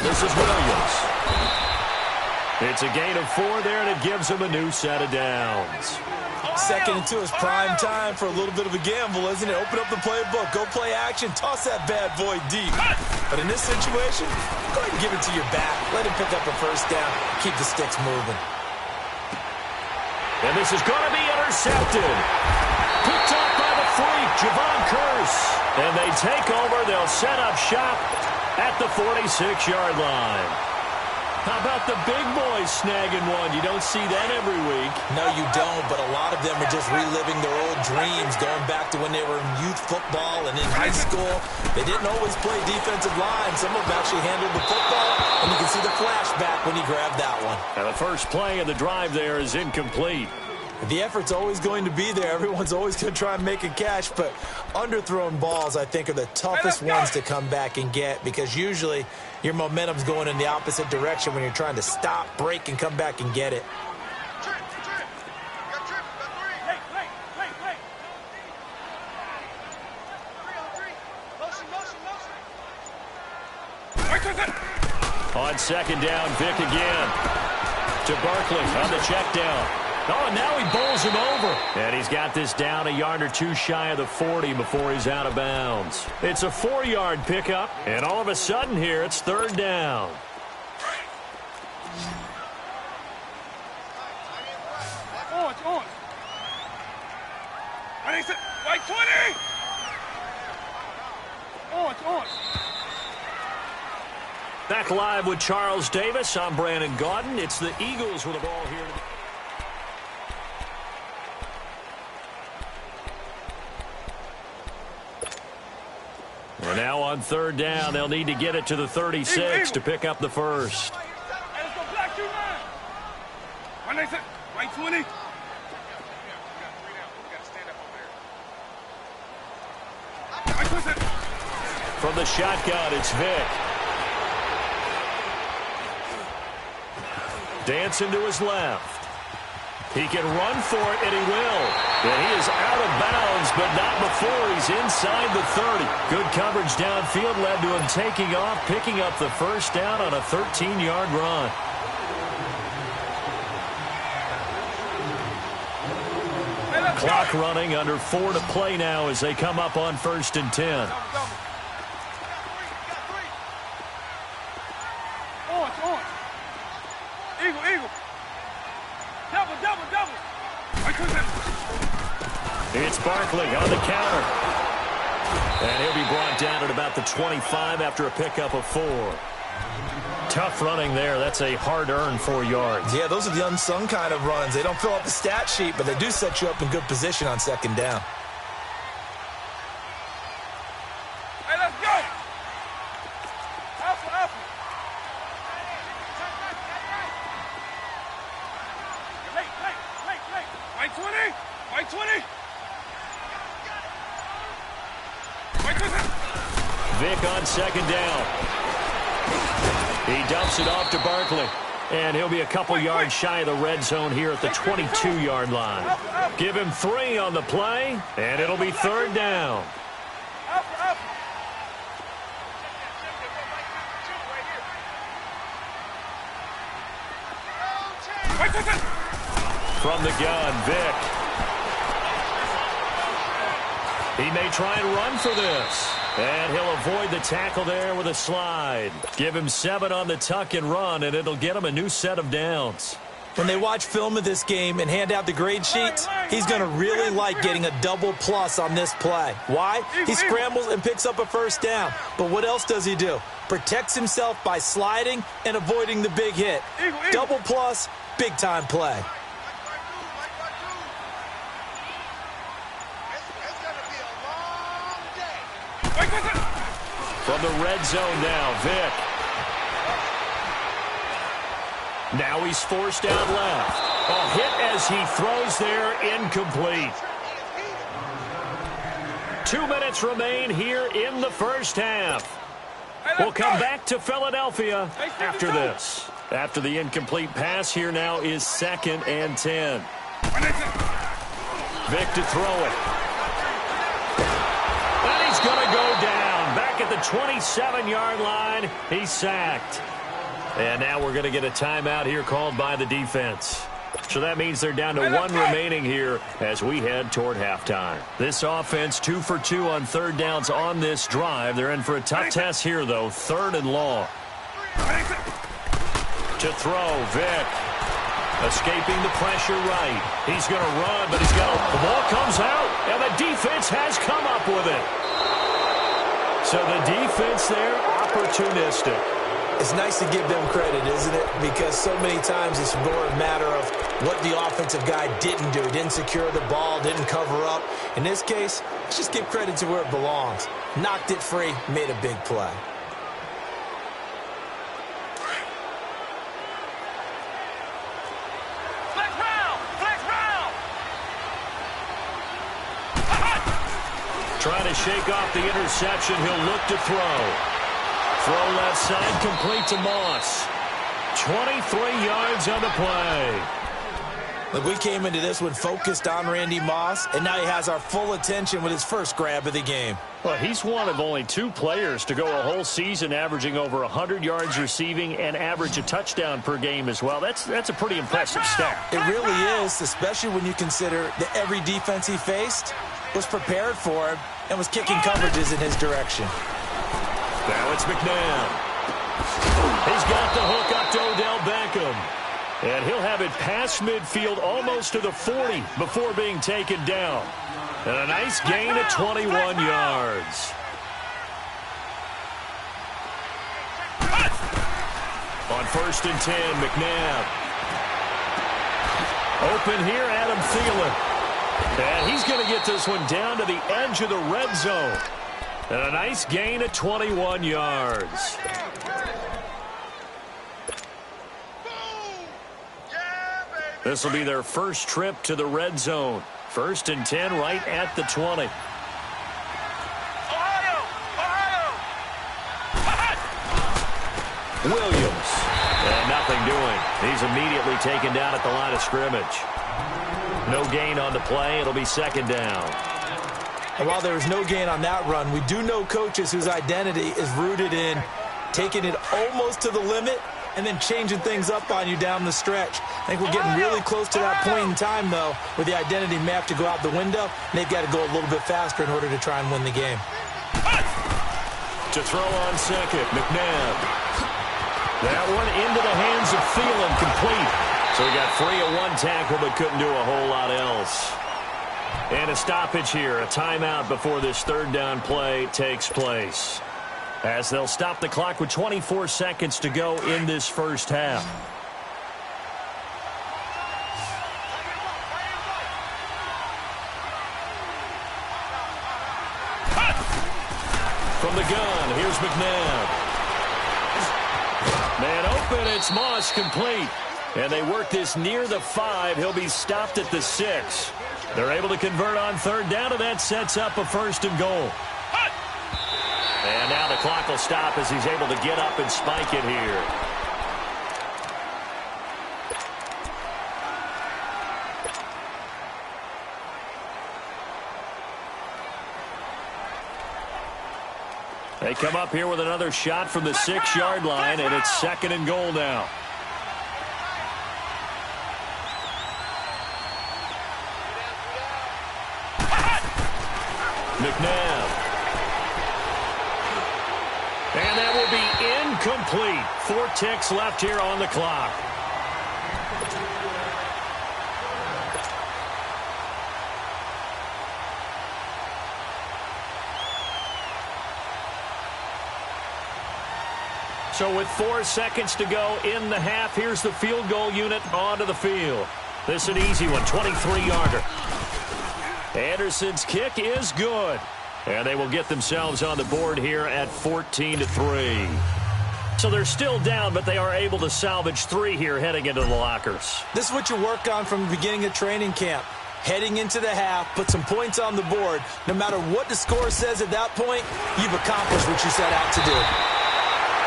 This is Williams. It's a gain of 4 there, and it gives him a new set of downs. 2nd and 2 is prime time for a little bit of a gamble, isn't it? Open up the playbook, go play action, toss that bad boy deep. But in this situation, go ahead and give it to your back. Let him pick up a first down, keep the sticks moving. And this is going to be intercepted. Picked up by the freak, Javon Curse. And they take over. They'll set up shop at the 46-yard line. How about the big boys snagging one? You don't see that every week. No, you don't, but a lot of them are just reliving their old dreams, going back to when they were in youth football and in high school. They didn't always play defensive line. Some of them actually handled the football, and you can see the flashback when he grabbed that one. And the first play of the drive there is incomplete. The effort's always going to be there. Everyone's always going to try and make a catch, but underthrown balls, I think, are the toughest ones to come back and get, because usually your momentum's going in the opposite direction when you're trying to stop, break, and come back and get it. On 2nd down, Vick again to Barkley on the check down. Oh, and now he bowls him over. And he's got this down a yard or two shy of the 40 before he's out of bounds. It's a 4-yard pickup, and all of a sudden here it's third down. On. Right 20. On. Back live with Charles Davis. I'm Brandon Gaudin. It's the Eagles with the ball here. And now on third down, they'll need to get it to the 36 to pick up the first. Hey, let's go black 2-9. Right 20. From the shotgun, it's Vick. Dancing to his left. He can run for it, and he will. And he is out of bounds, but not before he's inside the 30. Good coverage downfield led to him taking off, picking up the first down on a 13-yard run. Clock running, under 4 to play now as they come up on 1st and 10. Eagle. Double. It's Barkley on the counter. And he'll be brought down at about the 25 after a pickup of 4. Tough running there. That's a hard-earned 4 yards. Yeah, those are the unsung kind of runs. They don't fill out the stat sheet, but they do set you up in good position on second down. Hey, let's go. Alpha. Late. Right 20. Vick on second down. He dumps it off to Barkley. And he'll be a couple yards shy of the red zone here at the 22-yard line. Give him 3 on the play, and it'll be third down. From the gun, Vick. He may try and run for this. And he'll avoid the tackle there with a slide. Give him 7 on the tuck and run, and it'll get him a new set of downs. When they watch film of this game and hand out the grade sheets, he's going to really like getting a double plus on this play. Why? He scrambles and picks up a first down. But what else does he do? Protects himself by sliding and avoiding the big hit. Double plus, big-time play. From the red zone now, Vick. Now he's forced out left. A hit as he throws there, incomplete. 2 minutes remain here in the first half. We'll come back to Philadelphia after this. After the incomplete pass, here now is 2nd and 10. Vick to throw it. And he's going to go down. Back at the 27-yard line, he's sacked. And now we're going to get a timeout here called by the defense. So that means they're down to 1 remaining here as we head toward halftime. This offense 2 for 2 on third downs on this drive. They're in for a tough test here, though. 3rd and long. To throw, Vick. Escaping the pressure right. He's going to run, but the ball comes out, and the defense has come up with it. So the defense there, opportunistic. It's nice to give them credit, isn't it? Because so many times it's more a matter of what the offensive guy didn't do. Didn't secure the ball, didn't cover up. In this case, let's just give credit to where it belongs. Knocked it free, made a big play. Trying to shake off the interception. He'll look to throw. Throw left side, complete to Moss. 23 yards on the play. Look, we came into this one focused on Randy Moss, and now he has our full attention with his first grab of the game. Well, he's one of only 2 players to go a whole season averaging over 100 yards receiving and average a touchdown per game as well. That's a pretty impressive stat. It really is, especially when you consider that every defense he faced was prepared for him and was kicking coverages in his direction. Now it's McNabb. He's got the hook up to Odell Beckham. And he'll have it past midfield almost to the 40 before being taken down. And a nice gain of 21 yards. On 1st and 10, McNabb. Open here, Adam Thielen. And he's going to get this one down to the edge of the red zone. And a nice gain of 21 yards. This will be their first trip to the red zone. 1st and 10 right at the 20. Williams. And nothing doing. He's immediately taken down at the line of scrimmage. No gain on the play. It'll be 2nd down. And while there was no gain on that run, we do know coaches whose identity is rooted in taking it almost to the limit and then changing things up on you down the stretch. I think we're getting really close to that point in time, though, where the identity may have to go out the window, and they've got to go a little bit faster in order to try and win the game. To throw on 2nd, McNabb. That one into the hands of Thielen, complete. So he got free of 1 tackle, but couldn't do a whole lot else. And a stoppage here, a timeout before this 3rd down play takes place, as they'll stop the clock with 24 seconds to go in this first half. From the gun, here's McNabb. Man open, it's Moss, complete. And they work this near the 5. He'll be stopped at the 6. They're able to convert on 3rd down, and that sets up a 1st and goal. And now the clock will stop as he's able to get up and spike it here. They come up here with another shot from the 6-yard line, and it's 2nd and goal now. McNabb. And that will be incomplete. 4 ticks left here on the clock. So with 4 seconds to go in the half, here's the field goal unit onto the field. This is an easy one, 23-yarder. Anderson's kick is good. And they will get themselves on the board here at 14-3. So they're still down, but they are able to salvage 3 here heading into the lockers. This is what you work on from the beginning of training camp. Heading into the half, put some points on the board. No matter what the score says at that point, you've accomplished what you set out to do.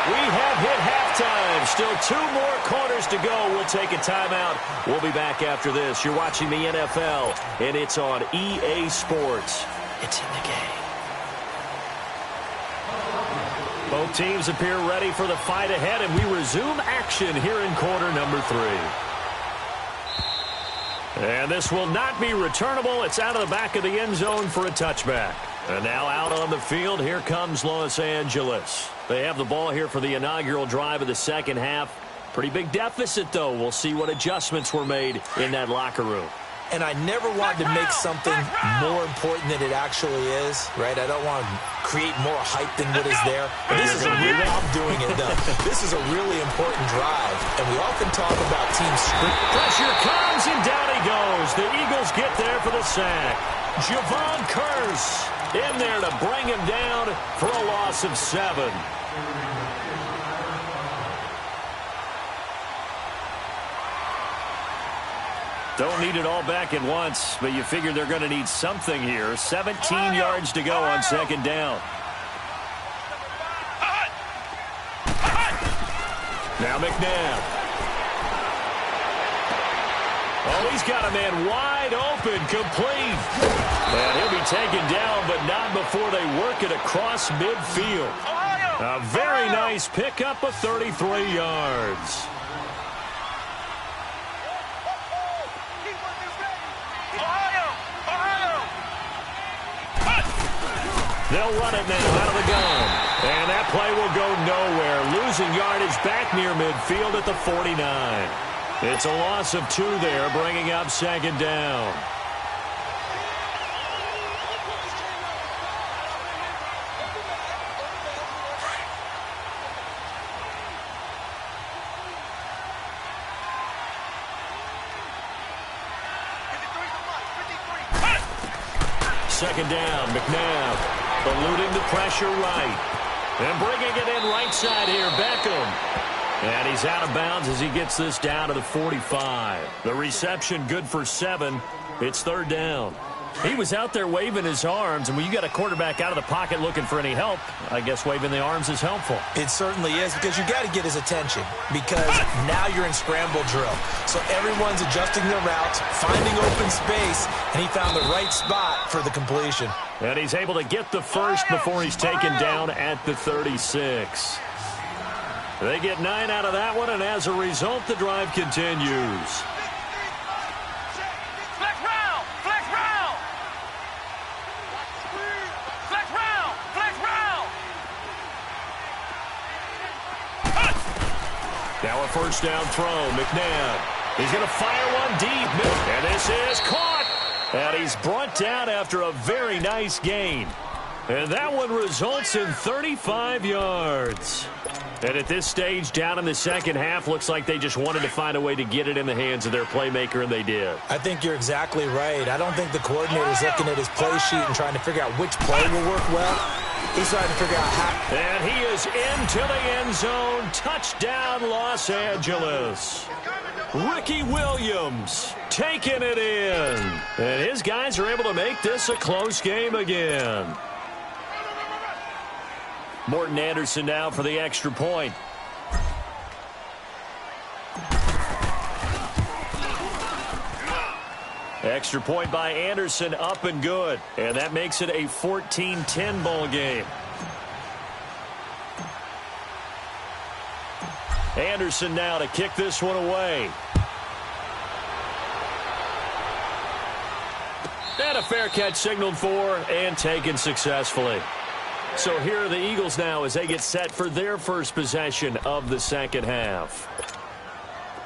We have hit halftime. Still 2 more quarters to go. We'll take a timeout. We'll be back after this. You're watching the NFL, and it's on EA Sports. It's in the game. Both teams appear ready for the fight ahead, and we resume action here in quarter number 3. And this will not be returnable. It's out of the back of the end zone for a touchback. And now out on the field, here comes Los Angeles. They have the ball here for the inaugural drive of the second half. Pretty big deficit, though. We'll see what adjustments were made in that locker room. And I never wanted to make something more important than it actually is, right? I don't want to create more hype than what is there. But this is a real, I'm doing it, though. This is a really important drive. And we often talk about team script. Pressure comes, and down he goes. The Eagles get there for the sack. Javon Curse in there to bring him down for a loss of 7. Don't need it all back at once, but you figure they're going to need something here. 17 yards to go on second down. Now McNabb. Oh, he's got a man wide open, complete. And he'll be taken down, but not before they work it across midfield. A very nice pickup of 33 yards. They'll run it now out of the gun. And that play will go nowhere. Losing yardage back near midfield at the 49. It's a loss of 2 there, bringing up second down. Second down, McNabb. Eluding the pressure right. And bringing it in right side here, Beckham. And he's out of bounds as he gets this down to the 45. The reception good for 7. It's third down. He was out there waving his arms, and when you got a quarterback out of the pocket looking for any help, I guess waving the arms is helpful. It certainly is, because you got to get his attention, because now you're in scramble drill. So everyone's adjusting their routes, finding open space, and he found the right spot for the completion. And he's able to get the first before he's taken down at the 36. They get 9 out of that one, and as a result, the drive continues. Now a first down throw. McNabb. He's going to fire one deep. And this is caught. And he's brought down after a very nice gain. And that one results in 35 yards. And at this stage, down in the second half, looks like they just wanted to find a way to get it in the hands of their playmaker, and they did. I think you're exactly right. I don't think the coordinator's looking at his play sheet and trying to figure out which play will work well. He's trying to figure out how. And he is into the end zone. Touchdown, Los Angeles. Ricky Williams taking it in. And his guys are able to make this a close game again. Morton Anderson now for the extra point. Extra point by Anderson, up and good. And that makes it a 14-10 ball game. Anderson now to kick this one away. And a fair catch signaled for and taken successfully. So here are the Eagles now as they get set for their first possession of the second half.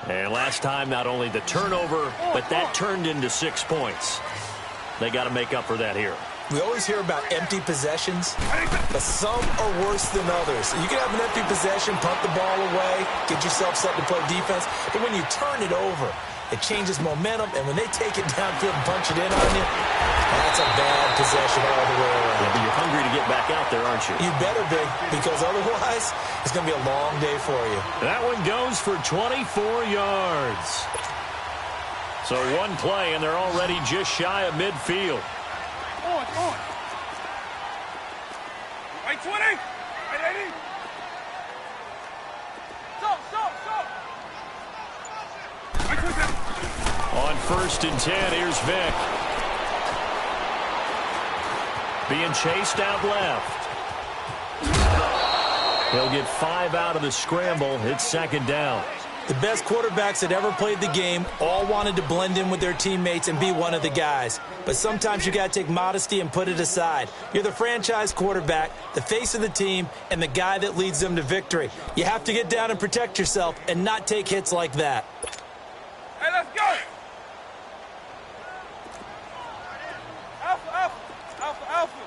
And last time, not only the turnover, but that turned into 6 points. They got to make up for that here. We always hear about empty possessions, but some are worse than others. You can have an empty possession, punt the ball away, get yourself set to play defense, but when you turn it over, it changes momentum, and when they take it downfield and punch it in on you, that's a bad possession all the way around. Yeah, but you're hungry to get back out there, aren't you? You better be, because otherwise, it's going to be a long day for you. That one goes for 24 yards. So one play, and they're already just shy of midfield. On. Right 20. Right 80. On 1st and 10, here's Vick. Being chased out left. He'll get 5 out of the scramble. It's second down. The best quarterbacks that ever played the game all wanted to blend in with their teammates and be one of the guys. But sometimes you got to take modesty and put it aside. You're the franchise quarterback, the face of the team, and the guy that leads them to victory. You have to get down and protect yourself and not take hits like that. Hey, let's go. Alpha.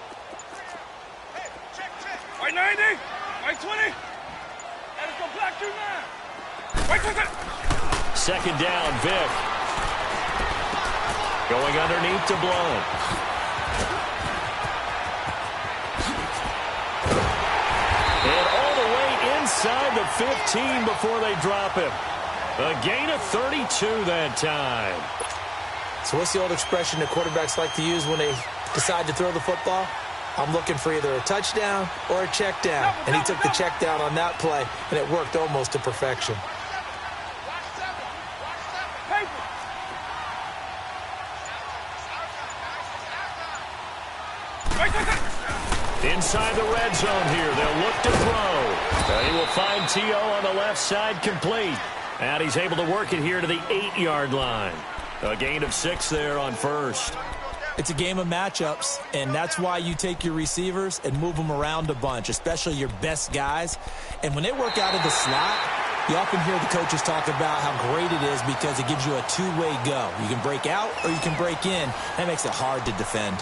Hey, check. Right 90. Right 20. Hey, let's go block you now. Right 20. Second down, Vick. Going underneath to Blunt. And all the way inside the 15 before they drop him. A gain of 32 that time. So what's the old expression that quarterbacks like to use when they decide to throw the football? I'm looking for either a touchdown or a check down. And he took the check down on that play, and it worked almost to perfection. Inside the red zone here. They'll look to throw. And he will find T.O. on the left side complete. And he's able to work it here to the 8-yard line. A gain of 6 there on first. It's a game of matchups, and that's why you take your receivers and move them around a bunch, especially your best guys. And when they work out of the slot, you often hear the coaches talk about how great it is because it gives you a two-way go. You can break out or you can break in. That makes it hard to defend.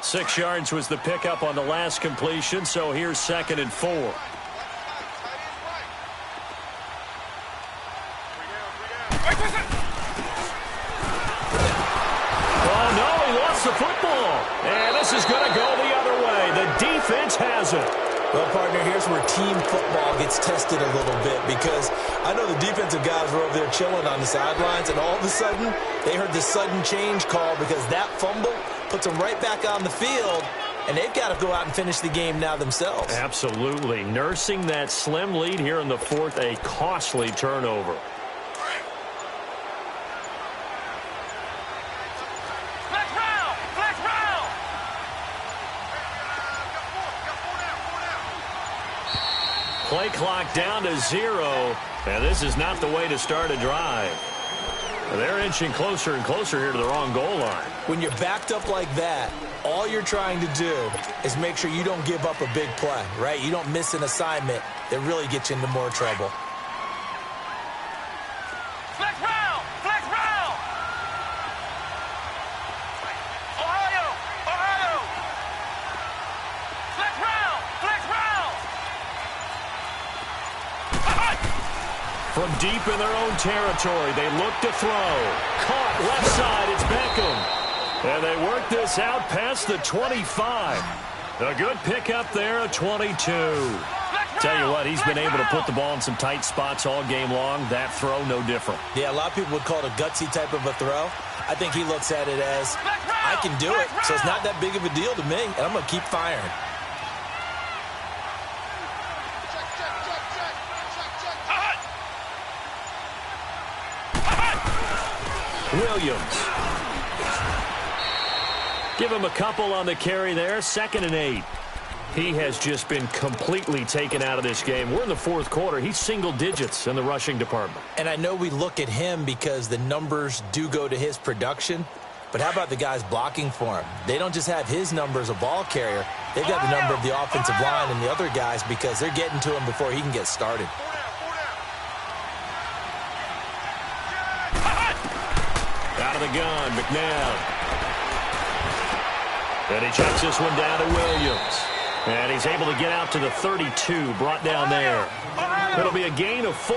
Six yards was the pickup on the last completion, so here's 2nd and 4. Oh, no, he lost the football. And this is going to go the other way. The defense has it. Well, partner, here's where team football gets tested a little bit because I know the defensive guys were over there chilling on the sidelines, and all of a sudden, they heard the sudden change call because that fumble puts them right back on the field, and they've got to go out and finish the game now themselves. Absolutely. Nursing that slim lead here in the 4th, a costly turnover. Play clock down to 0, and this is not the way to start a drive. They're inching closer and closer here to the wrong goal line. When you're backed up like that, all you're trying to do is make sure you don't give up a big play, right? You don't miss an assignment that really gets you into more trouble. Flex round! Flex round! Ohio! Ohio! Flex round! Flex round! From deep in their own territory, they look to throw. Caught left side, it's Beckham. And they work this out past the 25. A good pickup there, a 22. Tell you what, he's been able to put the ball in some tight spots all game long. That throw, no different. Yeah, a lot of people would call it a gutsy type of a throw. I think he looks at it as, I can do it, so it's not that big of a deal to me, and I'm going to keep firing. Williams. Give him a couple on the carry there. 2nd and 8. He has just been completely taken out of this game. We're in the 4th quarter. He's single digits in the rushing department. And I know we look at him because the numbers do go to his production. But how about the guys blocking for him? They don't just have his number as a ball carrier. They've got the number of the offensive line and the other guys because they're getting to him before he can get started. Out of the gun, McNabb. And he checks this one down to Williams. And he's able to get out to the 32, brought down there. It'll be a gain of 4,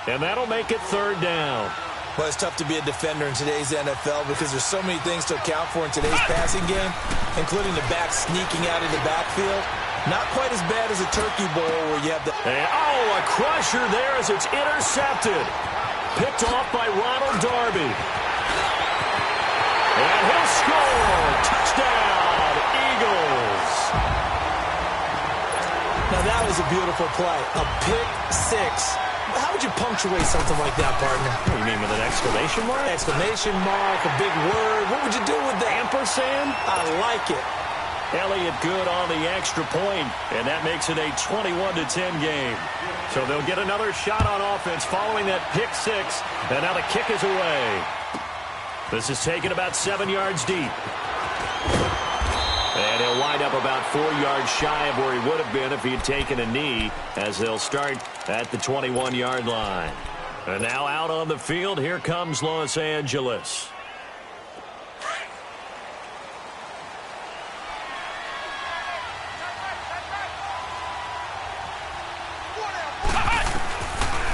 and that'll make it 3rd down. Well, it's tough to be a defender in today's NFL because there's so many things to account for in today's passing game, including the back sneaking out of the backfield. Not quite as bad as a turkey bowl where you have the... And, oh, a crusher there as it's intercepted. Picked off by Ronald Darby. And he'll score. Touchdown, Eagles. Now, that was a beautiful play. A pick 6. How would you punctuate something like that, partner? What do you mean, with an exclamation mark? Exclamation mark, a big word. What would you do with that? Ampersand? I like it. Elliott good on the extra point, and that makes it a 21-10 game. So they'll get another shot on offense following that pick 6, and now the kick is away. This is taken about 7 yards deep. And he'll wind up about 4 yards shy of where he would have been if he had taken a knee, as they'll start at the 21-yard line. And now out on the field, here comes Los Angeles.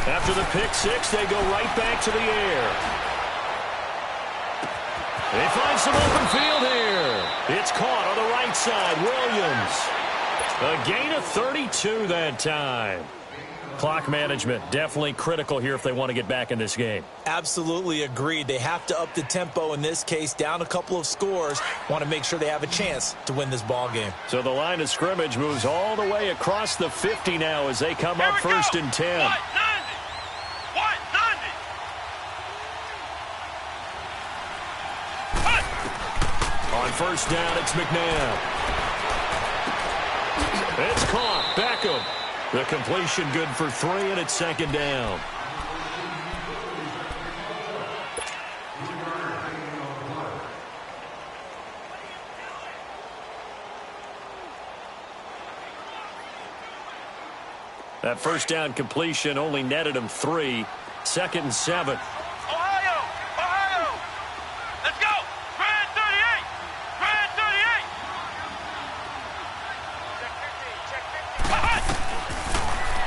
After the pick 6, they go right back to the air. They find some open field here. It's caught on the right side. Williams. A gain of 32 that time. Clock management, definitely critical here if they want to get back in this game. Absolutely agreed. They have to up the tempo in this case, down a couple of scores. Want to make sure they have a chance to win this ball game. So the line of scrimmage moves all the way across the 50 now as they come up first and 10. On first down, it's McNabb. It's caught. Beckham. The completion good for 3, and it's second down. That first down completion only netted him 3. 2nd and 7.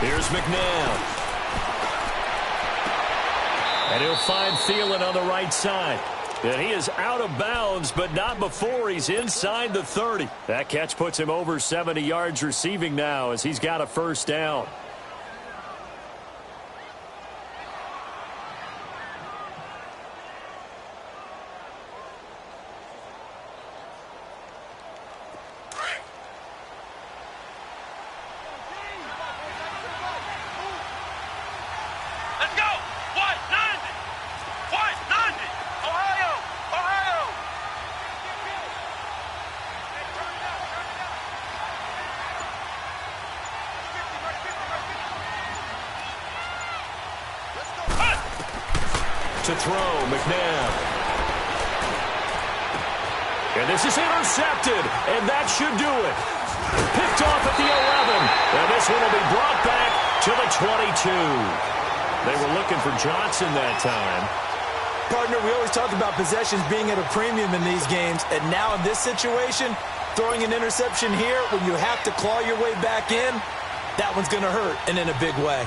Here's McNabb. And he'll find Thielen on the right side. And he is out of bounds, but not before he's inside the 30. That catch puts him over 70 yards receiving now as he's got a first down. To throw, McNabb. And this is intercepted, and that should do it. Picked off at the 11, and this one will be brought back to the 22. They were looking for Johnson that time. Partner, we always talk about possessions being at a premium in these games, and now in this situation, throwing an interception here when you have to claw your way back in, that one's going to hurt, and in a big way.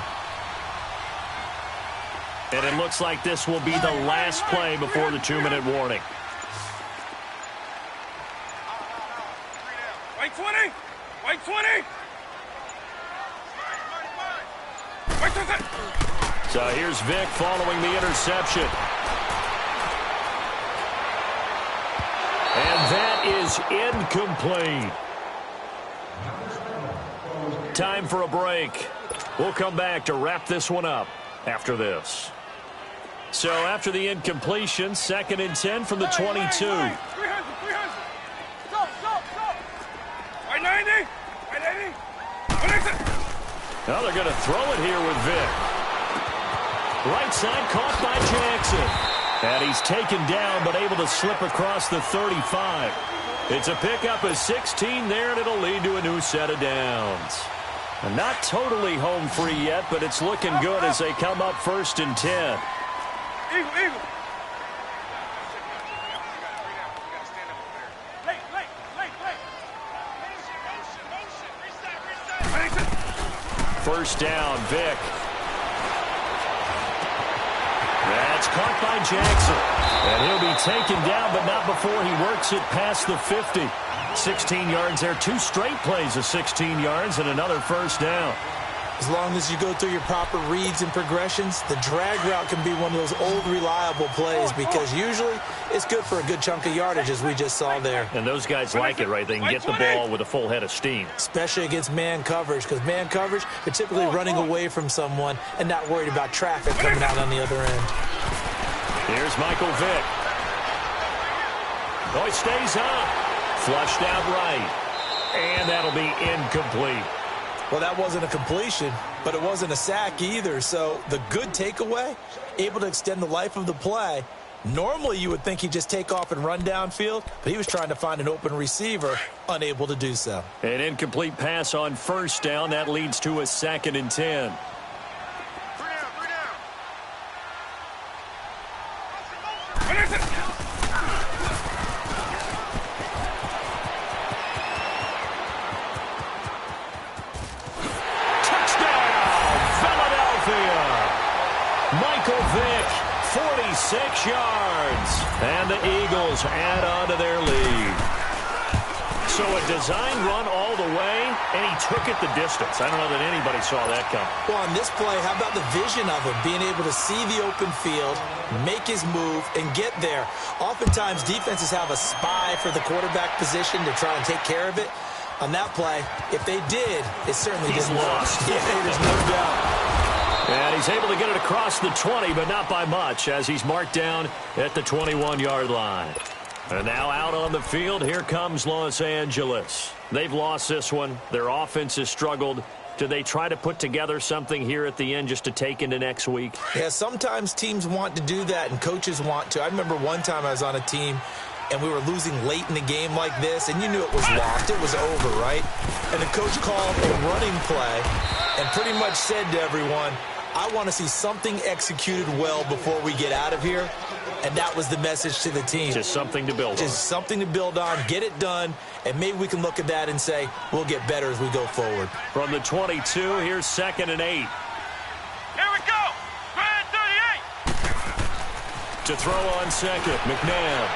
And it looks like this will be the last play before the 2-minute warning. White 20! White 20! White 20! So here's Vic following the interception. And that is incomplete. Time for a break. We'll come back to wrap this one up after this. So after the incompletion, 2nd and 10 from the 22. 300. Go. White 90. White 80. Now they're going to throw it here with Vic. Right side caught by Jackson. And he's taken down but able to slip across the 35. It's a pickup of 16 there, and it'll lead to a new set of downs. Not totally home free yet, but it's looking good as they come up 1st and 10. Eagle. First down, Vic. That's caught by Jackson. And he'll be taken down, but not before he works it past the 50. 16 yards there, 2 straight plays of 16 yards and another first down. As long as you go through your proper reads and progressions, the drag route can be one of those old reliable plays because usually it's good for a good chunk of yardage, as we just saw there. And those guys like it, right? They can get the ball with a full head of steam. Especially against man coverage, because man coverage, they're typically running away from someone and not worried about traffic coming out on the other end. Here's Michael Vick. Oh, he stays up. Flushed out right. And that'll be incomplete. Well, that wasn't a completion, but it wasn't a sack either. So the good takeaway, able to extend the life of the play. Normally you would think he'd just take off and run downfield, but he was trying to find an open receiver, unable to do so. An incomplete pass on first down. That leads to a 2nd and 10. Michael Vick, 46 yards. And the Eagles add on to their lead. So a design run all the way, and he took it the distance. I don't know that anybody saw that come. Well, on this play, how about the vision of him, being able to see the open field, make his move, and get there. Oftentimes, defenses have a spy for the quarterback position to try and take care of it. On that play, if they did, it certainly didn't lost. Yeah, there's no doubt. And he's able to get it across the 20, but not by much, as he's marked down at the 21-yard line. And now out on the field, here comes Los Angeles. They've lost this one. Their offense has struggled. Do they try to put together something here at the end just to take into next week? Yeah, sometimes teams want to do that, and coaches want to. I remember one time I was on a team, and we were losing late in the game like this, and you knew it was lost. It was over, right? And the coach called a running play and pretty much said to everyone, I want to see something executed well before we get out of here. And that was the message to the team. Just something to build on. Just something to build on, get it done, and maybe we can look at that and say, we'll get better as we go forward. From the 22, here's 2nd and 8. Here we go. Grand 38. To throw on second, McNabb.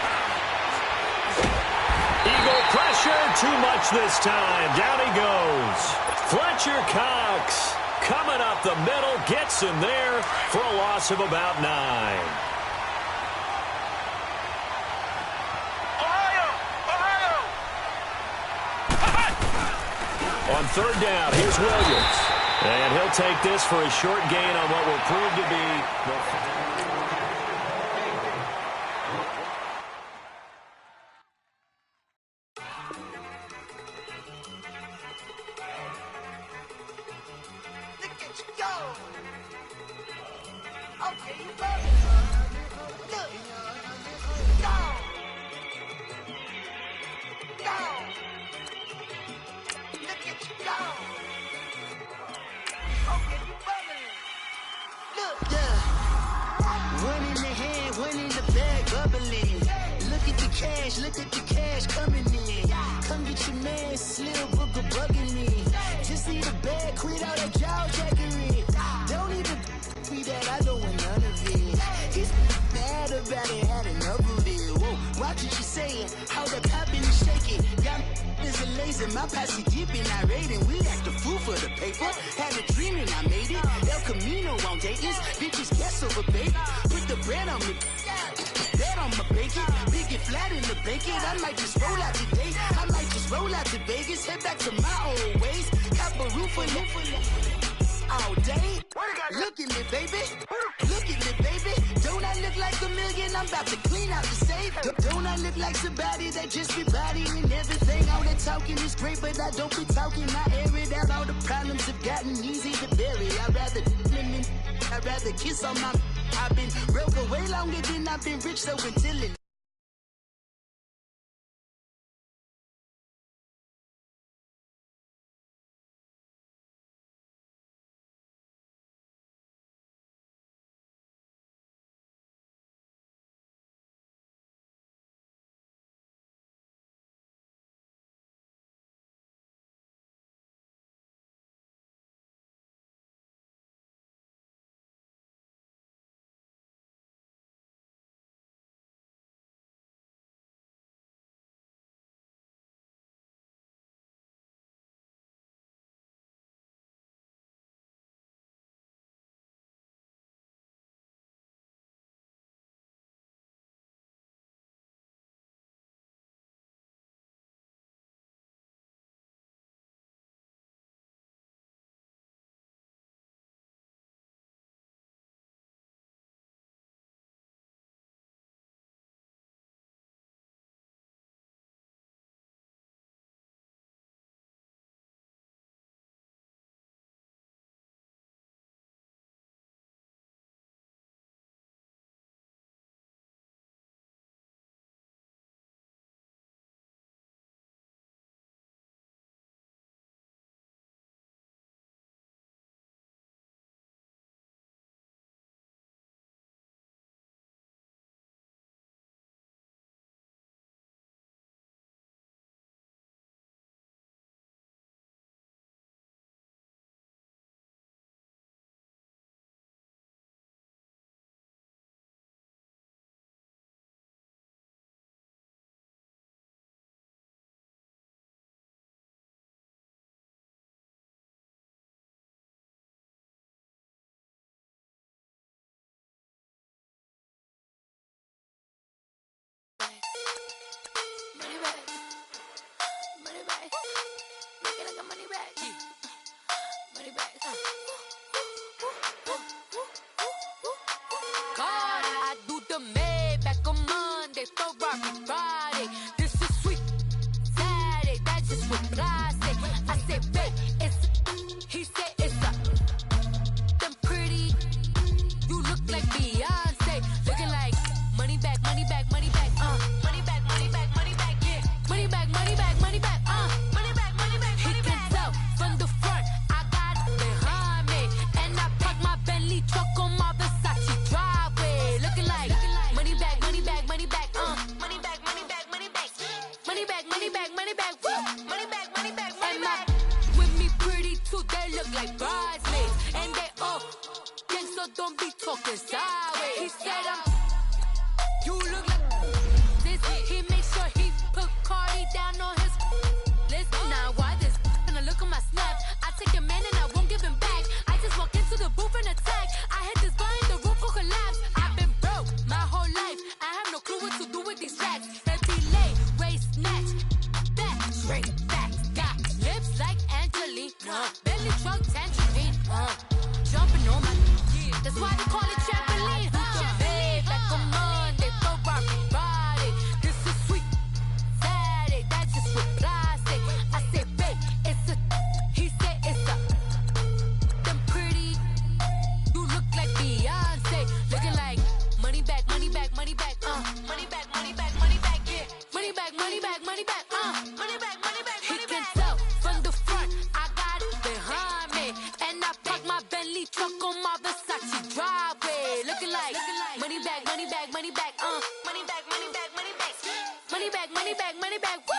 Eagle pressure, too much this time. Down he goes. Fletcher Cox coming up the middle, gets him there for a loss of about 9. On 3rd down, here's Williams. And he'll take this for a short gain on what will prove to be Look at you go. Okay, you go. Look. Go. Go. Look at you go. Okay, you bubbling. Look, yeah. One in the hand, one in the bag, bubbling. Look at the cash coming in. Come get your man, Slim Booker bugging me. Just need a bag, quit all that jaw jackery. Don't even be that, I don't want none of it. He's mad about it, had enough of it. Whoa, watch what you saying, how the poppin' and shaking. Got is a lazy, my posse dipping, I raiding. We act the fool for the paper. Had a dream and I made it. El Camino on Dayton's, bitches guess over baby. Put the bread on me. Bet on my bacon, big and flat in the bacon. I might just roll out today. I might just roll out to Vegas, head back to my old ways. Have a roof for all day. Look at me, baby. Look at me, baby. Don't I look like a million? I'm about to clean out the safe. Don't I look like somebody that just be bodying everything? All that talking is great, but I don't be talking. I air it out. All the problems have gotten easy to bury. I'd rather kiss on my. I've been broke way longer than I've been rich, so until it. back, money back, woo. Money back, money back, money back. With me pretty too, they look like bridesmaids. And they all gang, so don't be talking sideways. He said you look like this. He made sure he put Cardi down on his list. Now why this? Gonna look at my snap. I take a man and I won't give him back. I just walk into the booth and attack. I hit this guy in the roof will collapse. I've been broke my whole life. I have no clue what to do with these racks. Every lay, waist, snatch, back, straight back. Got lips like Angelina, belly truck tangerine. Jumping on my, that's why they call it trampoline. Hey, back on Monday, for everybody. This is sweet Saturday, that's just with plastic. I say, babe, it's a, he said it's a. Them pretty, you look like Beyonce, looking like money back, money back, money back, money back, money back, money back, yeah, money back, money back, money back, money back, money back. He can tell from the front, I got it behind me, and I park my Bentley truck on my Versace driveway, looking like money back, money back, money back, money back, money back, money back, money back, money back, money back, woo.